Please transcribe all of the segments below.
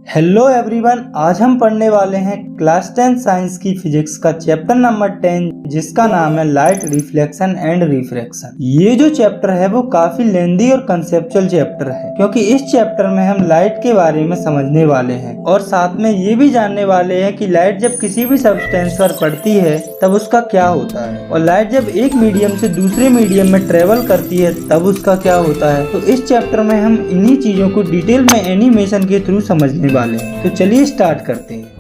Hello everyone, आज हम पढ़ने वाले हैं क्लास 10 साइंस की फिजिक्स का चैप्टर नंबर 10 जिसका नाम है लाइट रिफ्लेक्शन एंड रिफ्रैक्शन। ये जो चैप्टर है वो काफी लेंदी और कंसेप्चुअल चैप्टर है क्योंकि इस चैप्टर में हम लाइट के बारे में समझने वाले हैं और साथ में ये भी जानने वाले हैं कि लाइट जब किसी भी सब्सटेंस पर पड़ती है तब उसका क्या होता है और लाइट जब एक मीडियम से दूसरे मीडियम में ट्रेवल करती है तब उसका क्या होता है। तो इस चैप्टर में हम इन्हीं चीजों को डिटेल में एनिमेशन के थ्रू समझने वाले हैं। तो चलिए स्टार्ट करते हैं।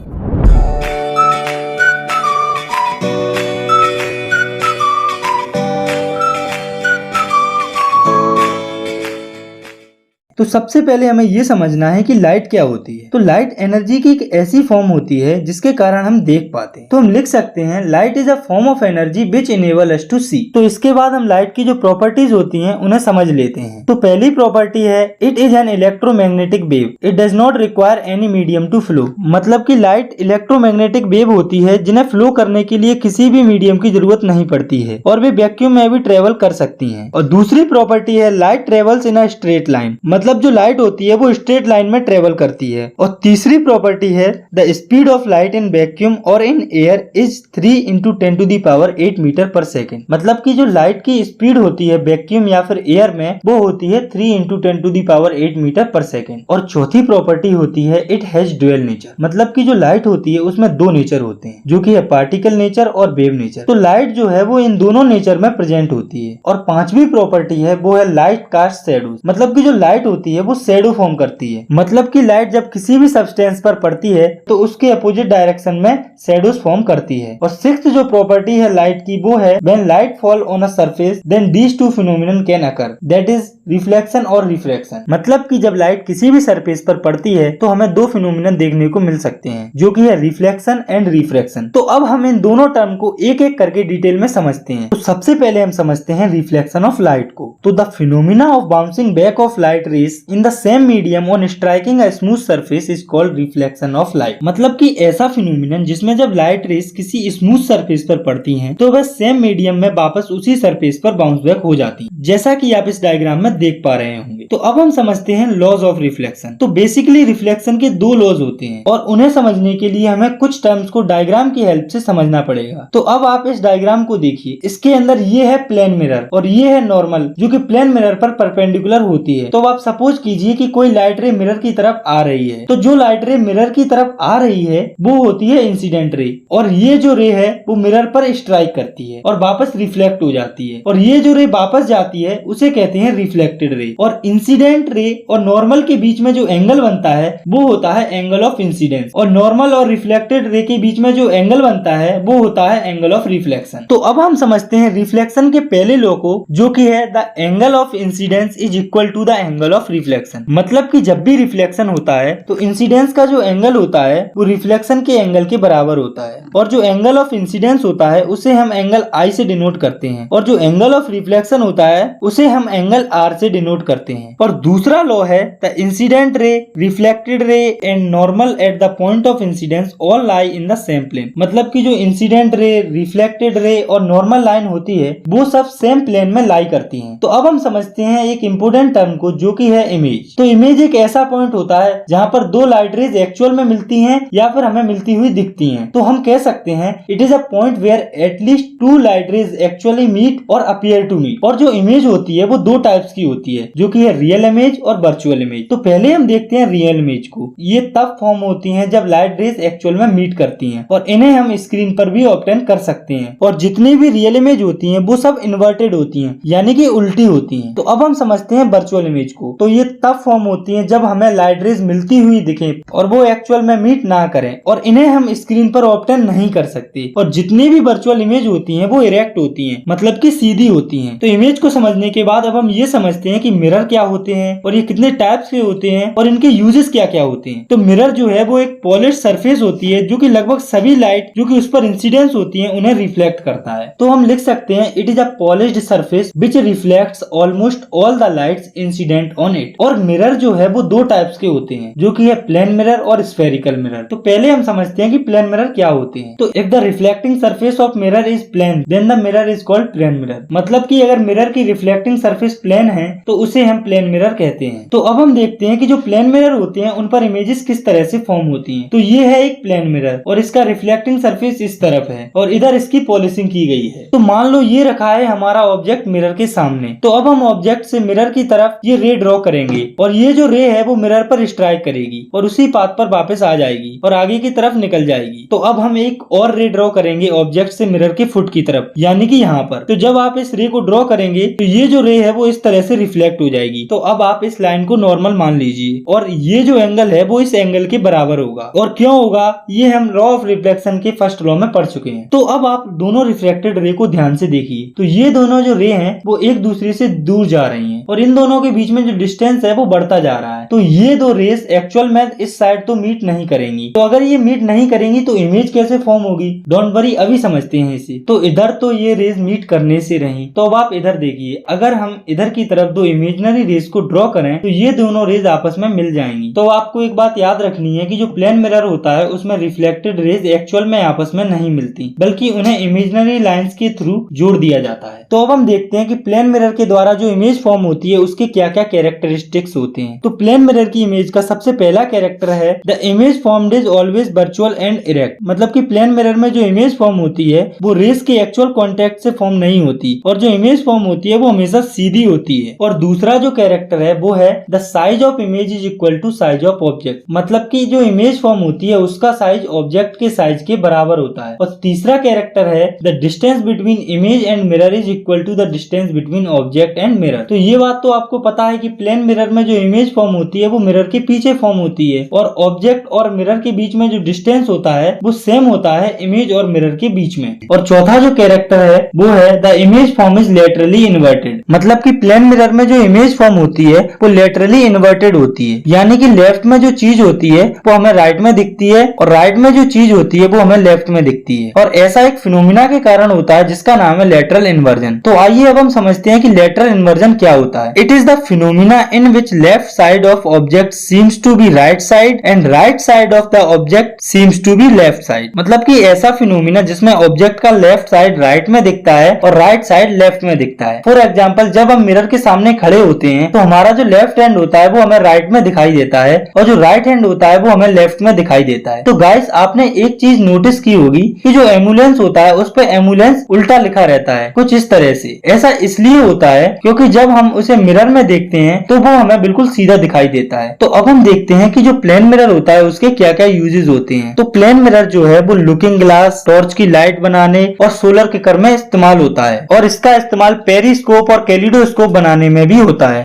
तो सबसे पहले हमें ये समझना है कि लाइट क्या होती है। तो लाइट एनर्जी की एक ऐसी फॉर्म होती है जिसके कारण हम देख पाते हैं। तो हम लिख सकते हैं light is a form of energy which enable us to see. तो इसके बाद हम लाइट की जो प्रॉपर्टीज होती हैं उन्हें समझ लेते हैं। तो पहली प्रॉपर्टी है it is an electromagnetic wave, it does not require any medium to flow. मतलब कि लाइट इलेक्ट्रोमैग्नेटिक वेव होती है जिन्हें फ्लो करने के लिए किसी भी मीडियम की जरूरत नहीं पड़ती है और वे वैक्यूम में भी ट्रेवल कर सकती है। और दूसरी प्रॉपर्टी है light travels in a straight line, मतलब जो लाइट होती है वो स्ट्रेट लाइन में ट्रेवल करती है। और तीसरी प्रॉपर्टी है the speed of light in vacuum और इन एयर इज 3 × 10⁸ मीटर पर सेकेंड। मतलब कि जो लाइट की स्पीड होती है वैक्यूम या फिर एयर में वो होती है 3 × 10⁸ मीटर पर सेकेंड। और चौथी प्रॉपर्टी होती है इट हैज ड्यूअल नेचर, मतलब कि जो लाइट होती है उसमें दो नेचर होते हैं जो कि है पार्टिकल नेचर और वेव नेचर। तो लाइट जो है वो इन दोनों नेचर में प्रेजेंट होती है। और पांचवी प्रॉपर्टी है वो है लाइट कास्ट शैडोज, मतलब कि जो लाइट होती है वो शैडो फॉर्म करती है। मतलब कि लाइट जब किसी भी सब्सटेंस पर पड़ती है तो उसके अपोजिट डायरेक्शन में शैडोज फॉर्म करती है। और सिक्स्थ जो प्रॉपर्टी है लाइट की वो है when light fall on a surface then these two phenomenon can occur, that is reflection और रिफ्रैक्शन। मतलब कि जब लाइट किसी भी सरफेस पर पड़ती है तो हमें दो फिनोमिनन देखने को मिल सकते हैं जो कि है रिफ्लेक्शन एंड रिफ्रैक्शन। तो अब हम इन दोनों टर्म को एक एक करके डिटेल में समझते हैं। तो सबसे पहले हम समझते हैं रिफ्लेक्शन ऑफ लाइट को। तो the phenomena of bouncing back of light raise in the same medium on striking a smooth surface is called reflection of light. मतलब कि ऐसा फिनोमिनन जिसमें जब लाइट रेज किसी स्मूथ सरफेस पर पड़ती हैं तो वह सेम मीडियम में वापस उसी सरफेस पर बाउंस बैक हो जाती है, जैसा कि आप इस डायग्राम में देख पा रहे होंगे। तो अब हम समझते हैं लॉज ऑफ रिफ्लेक्शन। तो बेसिकली रिफ्लेक्शन के दो लॉज होते हैं और उन्हें समझने के लिए हमें कुछ टर्म्स को डायग्राम की हेल्प से समझना पड़ेगा। तो अब आप इस डायग्राम को देखिए, इसके अंदर ये है प्लेन मिरर और ये है नॉर्मल जो कि प्लेन मिरर पर परपेंडिकुलर होती है। तो आप सपोज कीजिए कि कोई लाइट रे मिरर की तरफ आ रही है, तो जो लाइट रे मिरर की तरफ आ रही है वो होती है इंसिडेंट रे और ये जो रे है वो मिरर पर स्ट्राइक करती है और वापस रिफ्लेक्ट हो जाती है। और ये जो रे वापस जाती है उसे कहते हैं रिफ्लेक्टेड रे। और इंसिडेंट रे और नॉर्मल के बीच में जो एंगल बनता है वो होता है एंगल ऑफ इंसिडेंस और नॉर्मल और रिफ्लेक्टेड रे के बीच में जो एंगल बनता है वो होता है एंगल ऑफ रिफ्लेक्शन। तो अब हम समझते हैं रिफ्लेक्शन के पहले लॉ को जो कि है the angle of incidence is equal to the angle of reflection. मतलब कि जब भी रिफ्लेक्शन होता है तो इंसिडेंस का जो एंगल होता है वो रिफ्लेक्शन के एंगल के बराबर होता है और जो एंगल ऑफ इंसिडेंस होता है उसे हम एंगल I से डिनोट करते हैं और जो एंगल ऑफ रिफ्लेक्शन होता है उसे हम एंगल R से डिनोट करते हैं। और दूसरा लॉ है the incident ray, reflected ray and normal at the point of incidence all lie in the same plane. मतलब कि जो इंसिडेंट रे, रिफ्लेक्टेड रे और नॉर्मल लाइन होती है वो सब सेम प्लेन में लाई करती हैं। तो अब हम समझते हैं एक इम्पोर्टेंट टर्म को जो कि है इमेज। तो इमेज एक ऐसा पॉइंट होता है जहाँ पर दो लाइट रेज एक्चुअल में मिलती हैं या फिर हमें मिलती हुई दिखती हैं। तो हम कह सकते हैं it is a point where at least two light rays actually meet और अपीयर टू मीट। और जो इमेज होती है वो दो टाइप्स की होती है जो कि है रियल इमेज और वर्चुअल इमेज। तो पहले हम देखते हैं रियल इमेज को। ये तब फॉर्म होती हैं जब लाइट रेज एक्चुअल में मीट करती हैं और इन्हें हम स्क्रीन पर भी ऑब्टेन कर सकते हैं। और जितनी भी रियल इमेज होती हैं वो सब इन्वर्टेड होती हैं, यानी कि उल्टी होती हैं। तो अब हम समझते हैं वर्चुअल इमेज को। तो ये तब फॉर्म होती हैं जब हमें लाइट रेज मिलती हुई दिखे और वो एक्चुअल में मीट ना करें और इन्हें हम स्क्रीन पर ऑब्टेन नहीं कर सकते। और जितनी भी वर्चुअल इमेज होती हैं वो इरेक्ट होती हैं, मतलब कि सीधी होती हैं। तो इमेज को समझने के बाद अब हम ये समझते हैं कि मिरर क्या होते हैं और ये कितने टाइप्स के होते हैं और इनके यूजेस क्या क्या होते हैं। तो मिरर जो है वो एक पॉलिश सरफेस होती है जो कि लगभग सभी लाइट जो कि उस पर इंसिडेंस होती है उन्हें रिफ्लेक्ट करता है। तो हम लिख सकते हैं it is a polished surface which reflects almost all the lights incident on it. और मिरर जो है वो दो टाइप्स के होते हैं, जो कि है प्लेन मिरर और स्फेरिकल मिरर। तो पहले हम समझते हैं कि प्लेन मिरर क्या होते हैं। तो if the reflecting surface of mirror is plane then the mirror is called plane mirror. मतलब कि अगर मिरर की रिफ्लेक्टिंग सरफेस प्लेन है तो उसे हम प्लेन मिरर कहते हैं। तो अब हम देखते हैं कि जो प्लेन मिरर होते हैं उन पर इमेजेस किस तरह से फॉर्म होती हैं। तो ये है एक प्लेन मिरर और इसका रिफ्लेक्टिंग सरफेस इस तरफ है और इधर इसकी पॉलिशिंग की गई है। तो मान लो ये रखा है हमारा ऑब्जेक्ट मिरर के सामने। तो अब हम ऑब्जेक्ट से मिरर की तरफ ये रे ड्रॉ करेंगे और ये जो रे है वो मिरर पर स्ट्राइक करेगी और उसी पाथ पर वापस आ जाएगी और आगे की तरफ निकल जाएगी। तो अब हम एक और रे ड्रॉ करेंगे ऑब्जेक्ट से मिरर के फुट की तरफ, यानी कि यहाँ पर। तो जब आप इस रे को ड्रॉ करेंगे तो ये जो रे है वो इस तरह से रिफ्लेक्ट हो जाएगी। तो अब आप इस लाइन को नॉर्मल मान लीजिए और ये जो एंगल है वो इस एंगल के बराबर होगा। और क्यों होगा ये हम लॉ ऑफ रिफ्लेक्शन के फर्स्ट लॉ में पढ़ चुके हैं। तो अब आप दोनों रिफ्लेक्टेड रे को ध्यान से देखिए। तो ये दोनों जो रे हैं वो एक दूसरे से दूर जा रही हैं और इन दोनों के बीच में जो डिस्टेंस है वो बढ़ता जा रहा है। तो ये दो रेस एक्चुअल में इस साइड तो मीट नहीं करेंगी। तो अगर ये मीट नहीं करेंगी तो इमेज कैसे फॉर्म होगी? डोंट वरी, अभी समझते हैं इसे। तो इधर तो ये रेस मीट करने से रही। तो अब आप इधर देखिए, अगर हम इधर की तरफ दो इमेजिनरी रेस को ड्रॉ करें तो ये दोनों रेस आपस में मिल जाएंगी। तो आपको एक बात याद रखनी है कि जो प्लेन मिरर होता है उसमें रिफ्लेक्टेड रेस एक्चुअल में आपस में नहीं मिलती, बल्कि उन्हें इमेजिनरी लाइंस के थ्रू जोड़ दिया जाता है। तो अब हम देखते हैं कि प्लेन मिरर के द्वारा जो इमेज फॉर्म होती है उसके क्या क्या कैरेक्टरिस्टिक्स होते हैं। तो प्लेन मिरर की इमेज का सबसे पहला कैरेक्टर है the image formed is always virtual and erect. मतलब कि प्लेन मिरर में जो इमेज फॉर्म होती है वो रेस के एक्चुअल कांटेक्ट से फॉर्म नहीं होती और जो इमेज फॉर्म होती है वो हमेशा सीधी होती है। और दूसरा जो कैरेक्टर है वो है the size of image is equal to size of object. मतलब कि जो इमेज फॉर्म होती है उसका साइज ऑब्जेक्ट के साइज के बराबर होता है। और तीसरा कैरेक्टर है the distance between image and mirror is equal to the distance between object and mirror. तो ये बात तो आपको पता है कि प्लेन मिरर में जो इमेज फॉर्म होती है वो मिरर के पीछे फॉर्म होती है और ऑब्जेक्ट और मिरर के बीच में जो डिस्टेंस होता है वो सेम होता है इमेज और मिरर के बीच में। और चौथा जो कैरेक्टर है वो है the image form is laterally inverted. मतलब कि प्लेन मिरर में जो इमेज फॉर्म होती है वो लेटरली इन्वर्टेड होती है, यानी कि लेफ्ट में जो चीज होती है वो हमें राइट में दिखती है और राइट में जो चीज होती है वो हमें लेफ्ट में दिखती है। और ऐसा एक फिनोमिना के कारण होता है जिसका नाम है लेटरल इन्वर्जन। तो आइए अब हम समझते हैं कि लेटरल इन्वर्जन क्या होता है। It is the phenomena in which left side of object seems to be right side and right side of the object seems to be left side. मतलब कि ऐसा फिनोमिना जिसमें ऑब्जेक्ट का लेफ्ट साइड राइट में दिखता है और right side left में दिखता है। फॉर एग्जाम्पल, जब हम मिरर के सामने खड़े होते हैं तो हमारा जो लेफ्ट हैंड होता है वो हमें राइट में दिखाई देता है और जो राइट हैंड होता है वो हमें लेफ्ट में दिखाई देता है। तो गाइस, आपने एक चीज नोटिस की होगी कि जो एम्बुलेंस होता है उस पर एम्बुलेंस उल्टा लिखा रहता है कुछ इस तरह से। ऐसा इसलिए होता है क्योंकि जब हम उसे मिरर में देखते हैं तो वो हमें बिल्कुल सीधा दिखाई देता है। तो अब हम देखते हैं कि जो प्लेन मिरर होता है उसके क्या क्या यूजेस होते हैं। तो प्लेन मिरर जो है वो लुकिंग ग्लास, टॉर्च की लाइट बनाने और सोलर किकर में इस्तेमाल होता है और इसका इस्तेमाल पेरिस्कोप और कैलिडोस्कोप बनाने में भी होता है।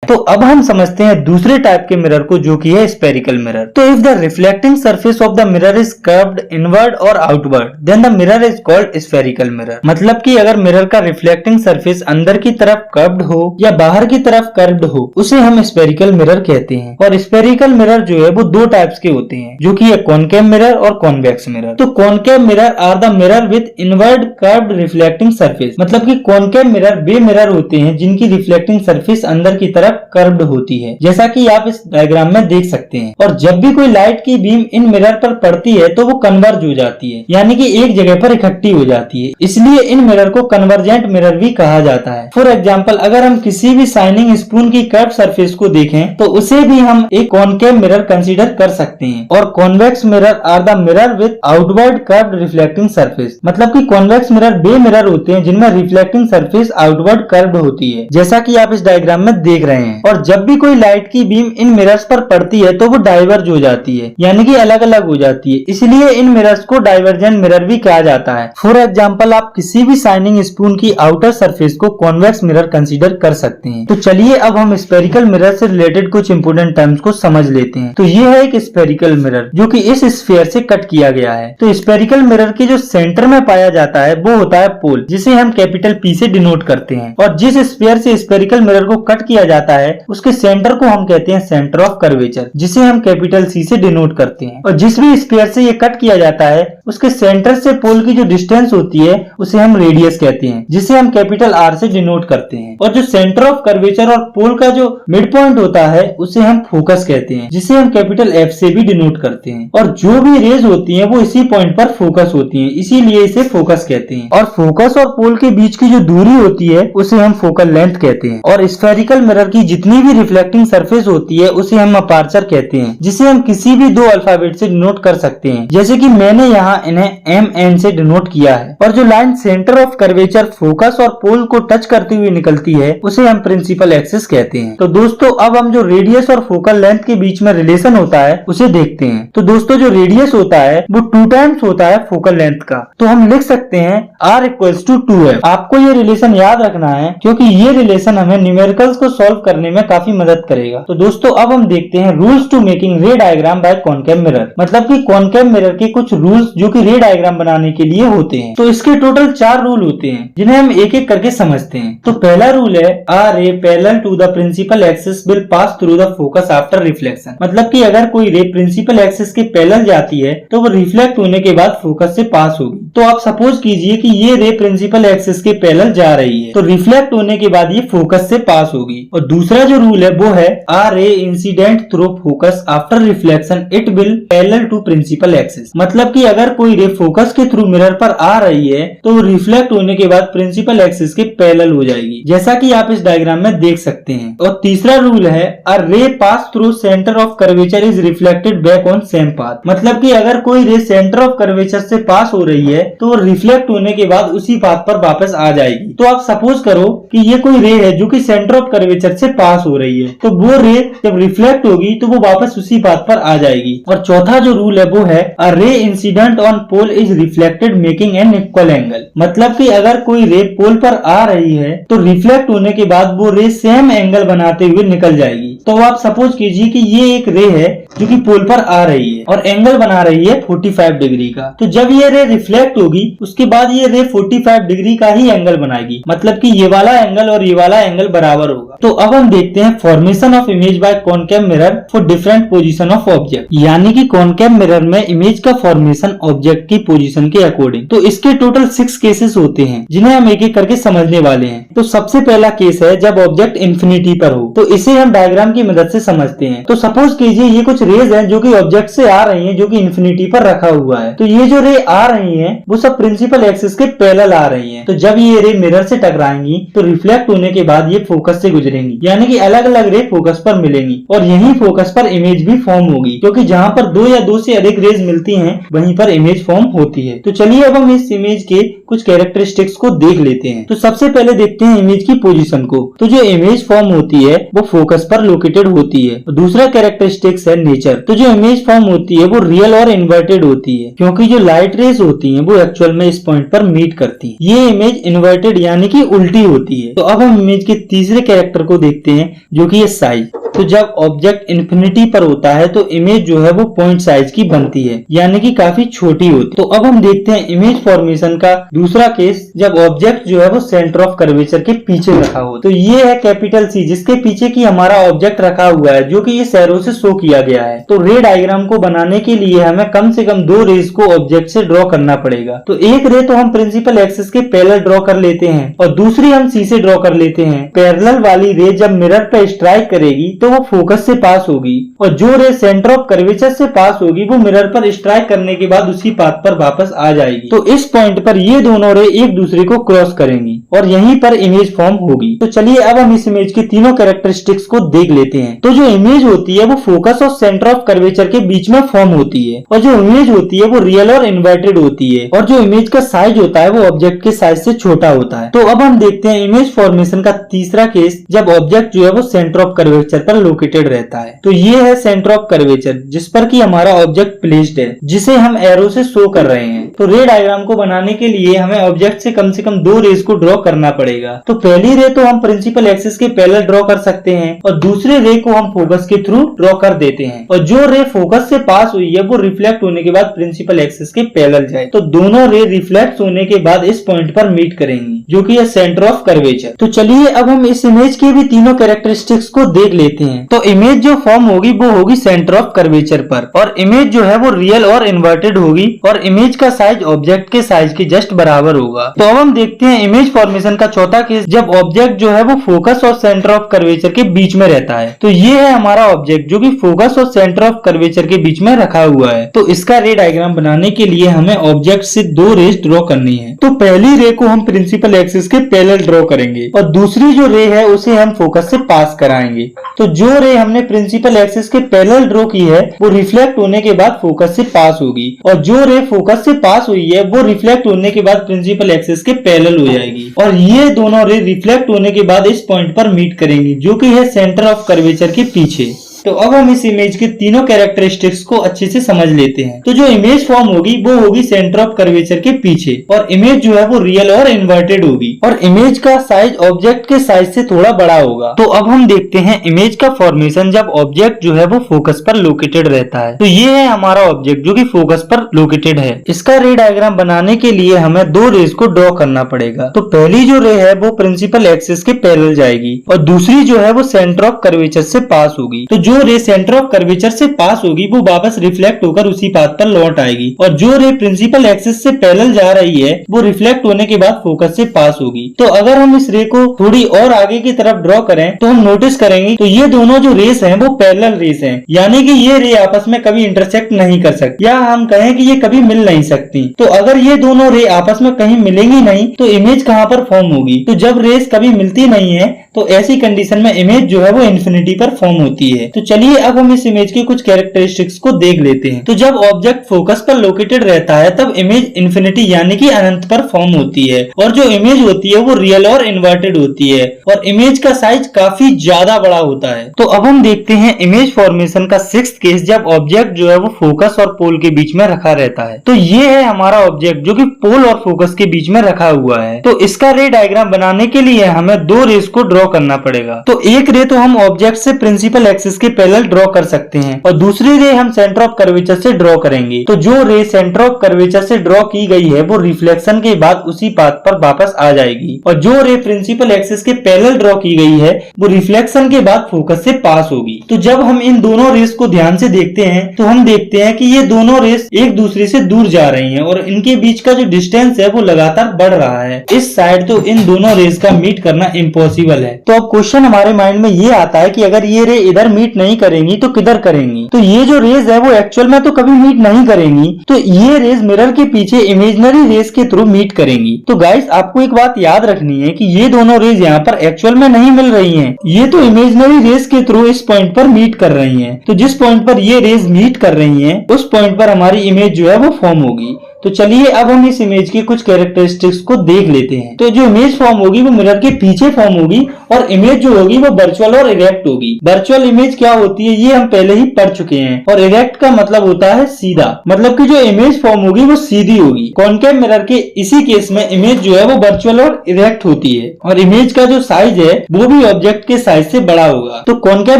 तो अब हम समझते हैं दूसरे टाइप के मिरर को, जो कि है स्पेरिकल मिरर। तो if the reflecting surface of the mirror is curved inward और outward then the mirror is called spherical mirror. मतलब कि अगर मिरर का रिफ्लेक्टिंग सरफेस अंदर की तरफ कर्व्ड हो या बाहर की तरफ कर्व्ड हो उसे हम स्पेरिकल मिरर कहते हैं। और स्पेरिकल मिरर जो है वो दो टाइप्स के होते हैं, जो कि है कॉनकेव मिरर और कॉन्वेक्स मिरर। तो concave mirror are the mirror with inward curved reflecting surface. मतलब कि कॉनकेव मिरर वे मिरर होते हैं जिनकी रिफ्लेक्टिंग सरफेस अंदर की तरफ कर्व्ड होती है, जैसा कि आप इस डायग्राम में देख सकते हैं। और जब भी कोई लाइट की बीम इन मिरर पर पड़ती है तो वो कन्वर्ज हो जाती है, यानी कि एक जगह पर इकट्ठी हो जाती है। इसलिए इन मिरर को कन्वर्जेंट मिरर भी कहा जाता है। फॉर एग्जाम्पल, अगर हम किसी भी शाइनिंग स्पून की कर्व सरफेस को देखें तो उसे भी हम एक कॉनकेव मिरर कंसीडर कर सकते हैं। और convex mirror are the mirror with outward curved reflecting surface. मतलब कि कॉन्वेक्स मिरर वे मिरर होते हैं जिनमें रिफ्लेक्टिंग सरफेस आउटवर्ड कर्व्ड होती है, जैसा कि आप इस डायग्राम में देख रहे हैं। और जब भी कोई लाइट की बीम इन मिरर्स पर पड़ती है तो वो डाइवर्ज हो जाती है, यानी कि अलग अलग हो जाती है। इसलिए इन मिरर्स को डाइवर्जेंट मिरर भी कहा जाता है। फॉर एग्जांपल, आप किसी भी शाइनिंग स्पून की आउटर सरफेस को कॉन्वेक्स मिरर कंसीडर कर सकते हैं। तो चलिए अब हम स्फेरिकल मिरर से रिलेटेड कुछ इंपोर्टेंट टर्म्स को समझ लेते हैं। तो ये है एक स्फेरिकल मिरर जो कि इस स्फीयर से कट किया गया है। तो स्फेरिकल मिरर के जो सेंटर में पाया जाता है वो होता है पोल, जिसे हम कैपिटल P से डिनोट करते हैं। और जिस स्फीयर से स्फेरिकल मिरर को कट किया जाता जाता है उसके सेंटर को हम कहते हैं सेंटर ऑफ कर्वेचर, जिसे हम कैपिटल सी से डिनोट करते हैं। और जिस भी स्फीयर से ये कट किया जाता है उसके सेंटर से पोल की जो डिस्टेंस होती है उसे हम रेडियस कहते हैं, जिसे हम कैपिटल आर से डिनोट करते हैं। और जो सेंटर ऑफ कर्वेचर और पोल का जो मिड पॉइंट होता है उसे हम फोकस कहते हैं, जिसे हम कैपिटल एफ से भी डिनोट करते हैं। और जो भी रेज होती हैं वो इसी पॉइंट पर फोकस होती हैं, इसीलिए इसे फोकस कहते हैं। और फोकस और पोल के बीच की जो दूरी होती है उसे हम फोकल लेंथ कहते हैं। और स्फेरिकल मिरर की जितनी भी रिफ्लेक्टिंग सरफेस होती है उसे हम अपर्चर कहते हैं, जिसे हम किसी भी दो अल्फाबेट से डिनोट कर सकते हैं, जैसे कि मैंने यहाँ इन्हें MN से डिनोट किया है। और जो line centre of curvature focus और पोल को टच करती हुई निकलती है उसे हम प्रिंसिपल एक्सिस कहते हैं। तो दोस्तों अब हम जो रेडियस और फोकल लेंथ के बीच में रिलेशन होता है उसे देखते हैं। तो दोस्तों जो रेडियस होता है वो 2 टाइम्स होता है फोकल लेंथ का, तो हम लिख सकते हैं R = 2F। आपको ये रिलेशन याद रखना है क्योंकि ये रिलेशन हमें न्यूमेरिकल्स को सॉल्व करने में काफी मदद करेगा। तो दोस्तों अब हम देखते हैं rules to making ray diagram by concave mirror, मतलब कि कॉनकेव मिरर के कुछ रूल्स जो कि रे डायग्राम बनाने के लिए होते हैं। तो इसके टोटल 4 रूल होते हैं जिन्हें हम एक एक करके समझते हैं। तो पहला रूल है A ray parallel to the principal axis will pass through the focus after reflection, मतलब कि अगर कोई रे प्रिंसिपल एक्सिस के पैरेलल जाती है तो वो रिफ्लेक्ट होने के बाद फोकस से पास होगी। तो आप सपोज कीजिए कि ये रे प्रिंसिपल एक्सिस के पैरेलल जा रही है तो रिफ्लेक्ट होने के बाद ये फोकस से पास होगी। और दूसरा जो रूल है वो है A ray incident through focus after reflection it will parallel to principal axis, मतलब कि अगर कोई रे फोकस के थ्रू मिरर पर आ रही है तो वो रिफ्लेक्ट होने के बाद प्रिंसिपल एक्सिस के पैरेलल हो जाएगी, जैसा कि आप इस डायग्राम में देख सकते हैं। और तीसरा रूल है अ रे pass through centre of curvature is reflected back on same path, मतलब कि अगर कोई रे सेंटर ऑफ कर्वेचर से पास हो रही है तो वो रिफ्लेक्ट होने के बाद उसी पाथ पर वापस आ जाएगी। तो आप सपोज करो कि ये कोई रे है जो कि सेंटर ऑफ कर्वेचर से पास हो रही है, तो वो रे जब रिफ्लेक्ट होगी तो वो वापस उसी पाथ पर आ जाएगी। और चौथा जो रूल है वो है a ray incident on pole is reflected making an equal angle, मतलब कि अगर कोई रे पोल पर आ रही है तो रिफ्लेक्ट होने के बाद वो रे सेम एंगल बनाते हुए निकल जाएगी। तो आप सपोज कीजिए कि ये एक रे है जो कि पोल पर आ रही है और एंगल बना रही है 45 डिग्री का। तो जब ये रे रिफ्लेक्ट होगी उसके बाद ये रे 45 डिग्री का ही एंगल बनाएगी, मतलब कि ये वाला एंगल और ये वाला एंगल बराबर होगा। तो अब हम देखते हैं formation of image by concave mirror for different position of object, यानी कि कॉनकेव मिरर में इमेज का फॉर्मेशन ऑब्जेक्ट की पोजीशन के अकॉर्डिंग। तो इसके टोटल 6 केसेस होते हैं जिन्हें हम एक एक करके समझने वाले हैं। तो सबसे पहला केस है जब ऑब्जेक्ट इंफिनिटी पर हो, तो इसे हम डायग्राम की मदद से समझते हैं। तो सपोज कीजिए ये कुछ रेज हैं जो कि ऑब्जेक्ट से आ रही हैं जो कि इंफिनिटी पर रखा हुआ है। तो ये जो रे आ रही हैं वो सब प्रिंसिपल एक्सिस के पैरेलल आ रही हैं। तो जब ये रे मिरर से टकराएंगी तो रिफ्लेक्ट होने के बाद ये फोकस से गुजरेंगी, यानी कि अलग अलग रे फोकस पर मिलेंगी और यही फोकस पर इमेज भी फॉर्म होगी, क्योंकि जहाँ पर 2 या 2 से अधिक रेज मिलती हैं वहीं पर इमेज फॉर्म होती है। तो चलिए अब हम इस इमेज के कुछ कैरेक्टरिस्टिक्स को देख लेते हैं। तो सबसे पहले देखते हैं इमेज की पोजीशन को। तो जो इमेज फॉर्म होती है वो फोकस पर लोकेटेड होती है। दूसरा कैरेक्टरिस्टिक्स है नेचर। तो जो इमेज फॉर्म होती है वो रियल और इन्वर्टेड होती है, क्योंकि जो लाइट रेज होती हैं वो एक्चुअल में इस पॉइंट पर मीट करती है। ये इमेज इन्वर्टेड यानी कि उल्टी होती है। तो अब हम इमेज के तीसरे कैरेक्टर को देखते हैं जो कि है साइज। तो जब ऑब्जेक्ट इन्फिनिटी पर होता है तो इमेज जो है वो पॉइंट साइज की बनती है, यानी कि काफी छोटी होती है। तो अब हम देखते हैं इमेज फॉर्मेशन का दूसरा केस जब ऑब्जेक्ट जो है वो सेंटर ऑफ कर्वेचर के पीछे रखा हो। तो ये है कैपिटल सी जिसके पीछे की हमारा ऑब्जेक्ट रखा हुआ है जो कि इस एरो से शो किया गया है। तो रे डायग्राम को बनाने के लिए हमें कम से कम 2 रेज को ऑब्जेक्ट से ड्रॉ करना पड़ेगा। तो एक रे तो हम प्रिंसिपल एक्सिस के पैरेलल ड्रॉ कर लेते हैं और दूसरी हम सी से ड्रॉ कर लेते हैं। पैरेलल वाली रे जब मिरर पे स्ट्राइक करेगी तो वो फोकस से पास होगी और जो रे सेंटर ऑफ कर्वेचर से पास होगी वो मिरर पर स्ट्राइक करने के बाद उसी पाथ पर वापस आ जाएगी। तो इस पॉइंट पर ये दोनों रे एक दूसरे को क्रॉस करेंगी और यहीं पर इमेज फॉर्म होगी। तो चलिए अब हम इस इमेज के तीनों कैरेक्टरिस्टिक्स को देख लेते हैं। तो जो इमेज होती है वो फोकस और सेंटर ऑफ कर्वेचर के बीच में फॉर्म होती है और जो इमेज होती है वो रियल और इन्वर्टेड होती है और जो इमेज का साइज होता है वो ऑब्जेक्ट के साइज से छोटा होता है। तो अब हम देखते हैं इमेज फॉर्मेशन का तीसरा केस जब ऑब्जेक्ट जो है वो सेंटर ऑफ कर्वेचर पर लोकेटेड रहता है। तो ये है सेंटर ऑफ कर्वेचर जिस पर कि हमारा ऑब्जेक्ट प्लेस्ड है, जिसे हम एरो से शो कर रहे हैं। तो रे डायग्राम को बनाने के लिए हमें ऑब्जेक्ट से कम 2 रेज को ड्रॉ करना पड़ेगा। तो पहली रे तो हम प्रिंसिपल एक्सिस के पैरेलल ड्रॉ कर सकते हैं और दूसरे रे को हम फोकस के थ्रू ड्रॉ कर देते हैं, और जो रे फोकस से पास हुई है वो रिफ्लेक्ट होने के बाद प्रिंसिपल एक्सिस के पैरेलल जाए। तो दोनों रे रिफ्लेक्ट होने के बाद इस पॉइंट पर मीट करेंगी, जो कि है सेंटर ऑफ कर्वेचर। तो चलिए अब हम इस इमेज के भी तीनों कैरेक्टरिस्टिक्स को देख लेते हैं। तो इमेज जो फॉर्म होगी वो होगी सेंटर ऑफ कर्वेचर पर, और इमेज जो है वो रियल और इन्वर्टेड होगी, और इमेज का साइज ऑब्जेक्ट के साइज के जस्ट बराबर होगा। तो अब हम देखते हैं इमेज फॉर्मेशन का चौथा केस, जब ऑब्जेक्ट जो है वो फोकस और सेंटर ऑफ कर्वेचर के बीच में रहता है। तो ये है हमारा ऑब्जेक्ट जो कि फोकस और सेंटर ऑफ कर्वेचर के बीच में रखा हुआ है। तो इसका रे डायग्राम बनाने के लिए हमें ऑब्जेक्ट से 2 रेज ड्रॉ करनी है। तो पहली रे को हम प्रिंसिपल एक्सिस के पैरेलल ड्रॉ करेंगे और दूसरी जो रे है उसे हम फोकस से पास कराएंगे। तो जो रे हमने प्रिंसिपल एक्सिस के पैरेलल ड्रॉ की है वो रिफ्लेक्ट होने के बाद फोकस से पास होगी, और जो रे फोकस से पास हुई है वो रिफ्लेक्ट होने के बाद प्रिंसिपल एक्सिस के पैरेलल हो जाएगी, और ये दोनों रे रिफ्लेक्ट होने के बाद इस पॉइंट पर मीट करेंगी, जो कि है सेंटर ऑफ कर्वेचर के पीछे। तो अब हम इस इमेज के तीनों कैरेक्टरिस्टिक्स को अच्छे से समझ लेते हैं। तो जो इमेज फॉर्म होगी वो होगी सेंटर ऑफ कर्वेचर के पीछे, और इमेज जो है वो रियल और इन्वर्टेड होगी, और इमेज का साइज ऑब्जेक्ट के साइज से थोड़ा बड़ा होगा। तो अब हम देखते हैं इमेज का फॉर्मेशन जब ऑब्जेक्ट जो है वो फोकस पर लोकेटेड रहता है। तो ये है हमारा ऑब्जेक्ट जो कि फोकस पर लोकेटेड है। इसका रे डायग्राम बनाने के लिए हमें 2 रेज को ड्रॉ करना पड़ेगा। तो पहली जो रे है वो प्रिंसिपल एक्सिस के पैरेलल जाएगी, और दूसरी जो है वो सेंटर ऑफ कर्वेचर से पास होगी। तो जो रे सेंटर ऑफ कर्वेचर से पास होगी वो वापस रिफ्लेक्ट होकर उसी पाथ पर लौट आएगी, और जो रे प्रिंसिपल एक्सिस से पैरेलल जा रही है वो रिफ्लेक्ट होने के बाद फोकस से पास होगी। तो अगर हम इस रे को थोड़ी और आगे की तरफ ड्रॉ करें तो हम नोटिस करेंगे तो ये दोनों जो रेस हैं वो पैरेलल रेस हैं, यानी कि ये रे आपस में कभी इंटरसेक्ट नहीं कर सकती, या हम कहें कि ये कभी मिल नहीं सकती। तो अगर ये दोनों रे आपस में कहीं मिलेंगी नहीं तो इमेज कहां पर फॉर्म होगी? तो जब रेस कभी मिलती नहीं है तो ऐसी कंडीशन में इमेज जो है वो इन्फिनिटी पर फॉर्म होती है। तो चलिए अब हम इस इमेज के कुछ कैरेक्टरिस्टिक्स को देख लेते हैं। तो जब ऑब्जेक्ट फोकस पर लोकेटेड रहता है तब इमेज इन्फिनिटी यानी कि अनंत पर फॉर्म होती है, और जो इमेज होती है वो रियल और इन्वर्टेड होती है, और इमेज का साइज काफी ज्यादा बड़ा होता है। तो अब हम देखते हैं इमेज फॉर्मेशन का 6th केस, जब ऑब्जेक्ट जो है वो फोकस और पोल के बीच में रखा रहता है। तो ये है हमारा ऑब्जेक्ट जो कि पोल और फोकस के बीच में रखा हुआ है। तो इसका रे डायग्राम बनाने के लिए हमें 2 रेस को ड्रॉ करना पड़ेगा। तो एक रे तो हम ऑब्जेक्ट से प्रिंसिपल एक्सिस के पैरेलल ड्रॉ कर सकते हैं, और दूसरी रे हम सेंटर ऑफ कर्वेचर से ड्रॉ करेंगे। तो जो रे सेंटर ऑफ कर्वेचर से ड्रॉ की गई है वो रिफ्लेक्शन के बाद उसी पाथ पर वापस आ जाएगी, और जो रे प्रिंसिपल एक्सिस के पैरेलल ड्रॉ की गई है वो रिफ्लेक्शन के बाद फोकस से पास होगी। तो जब हम इन दोनों रेस को ध्यान से देखते हैं तो हम देखते हैं कि ये दोनों रेस एक दूसरे से दूर जा रही हैं, और इनके बीच का जो डिस्टेंस है वो लगातार बढ़ रहा है। इस साइड तो इन दोनों रेस का मीट करना इम्पॉसिबल है। तो अब क्वेश्चन हमारे माइंड में ये आता है कि अगर ये रे इधर मीट नहीं करेंगी तो किधर करेंगी? तो ये जो रेज है वो एक्चुअल में तो कभी मीट नहीं करेंगी, तो ये रेज मिरर के पीछे इमेजिनरी रेज के थ्रू मीट करेंगी। तो गाइस आपको एक बात याद रखनी है कि ये दोनों रेज यहाँ पर एक्चुअल में नहीं मिल रही हैं, ये तो इमेजिनरी रेज के थ्रू इस पॉइंट पर मीट कर रही हैं। तो जिस पॉइंट पर ये रेज मीट कर रही हैं उस पॉइंट पर हमारी इमेज जो है वो फॉर्म होगी। तो चलिए अब हम इस इमेज के कुछ कैरेक्टरिस्टिक्स को देख लेते हैं। तो जो इमेज फॉर्म होगी वो मिरर के पीछे फॉर्म होगी, और इमेज जो होगी वो वर्चुअल और इरेक्ट होगी। वर्चुअल इमेज क्या होती है ये हम पहले ही पढ़ चुके हैं, और इरेक्ट का मतलब होता है सीधा, मतलब कि जो इमेज फॉर्म होगी वो सीधी होगी। कॉनकेव मिरर के इसी केस में इमेज जो है वो वर्चुअल और इरेक्ट होती है, और इमेज का जो साइज है वो भी ऑब्जेक्ट के साइज से बड़ा होगा। तो कॉनकेव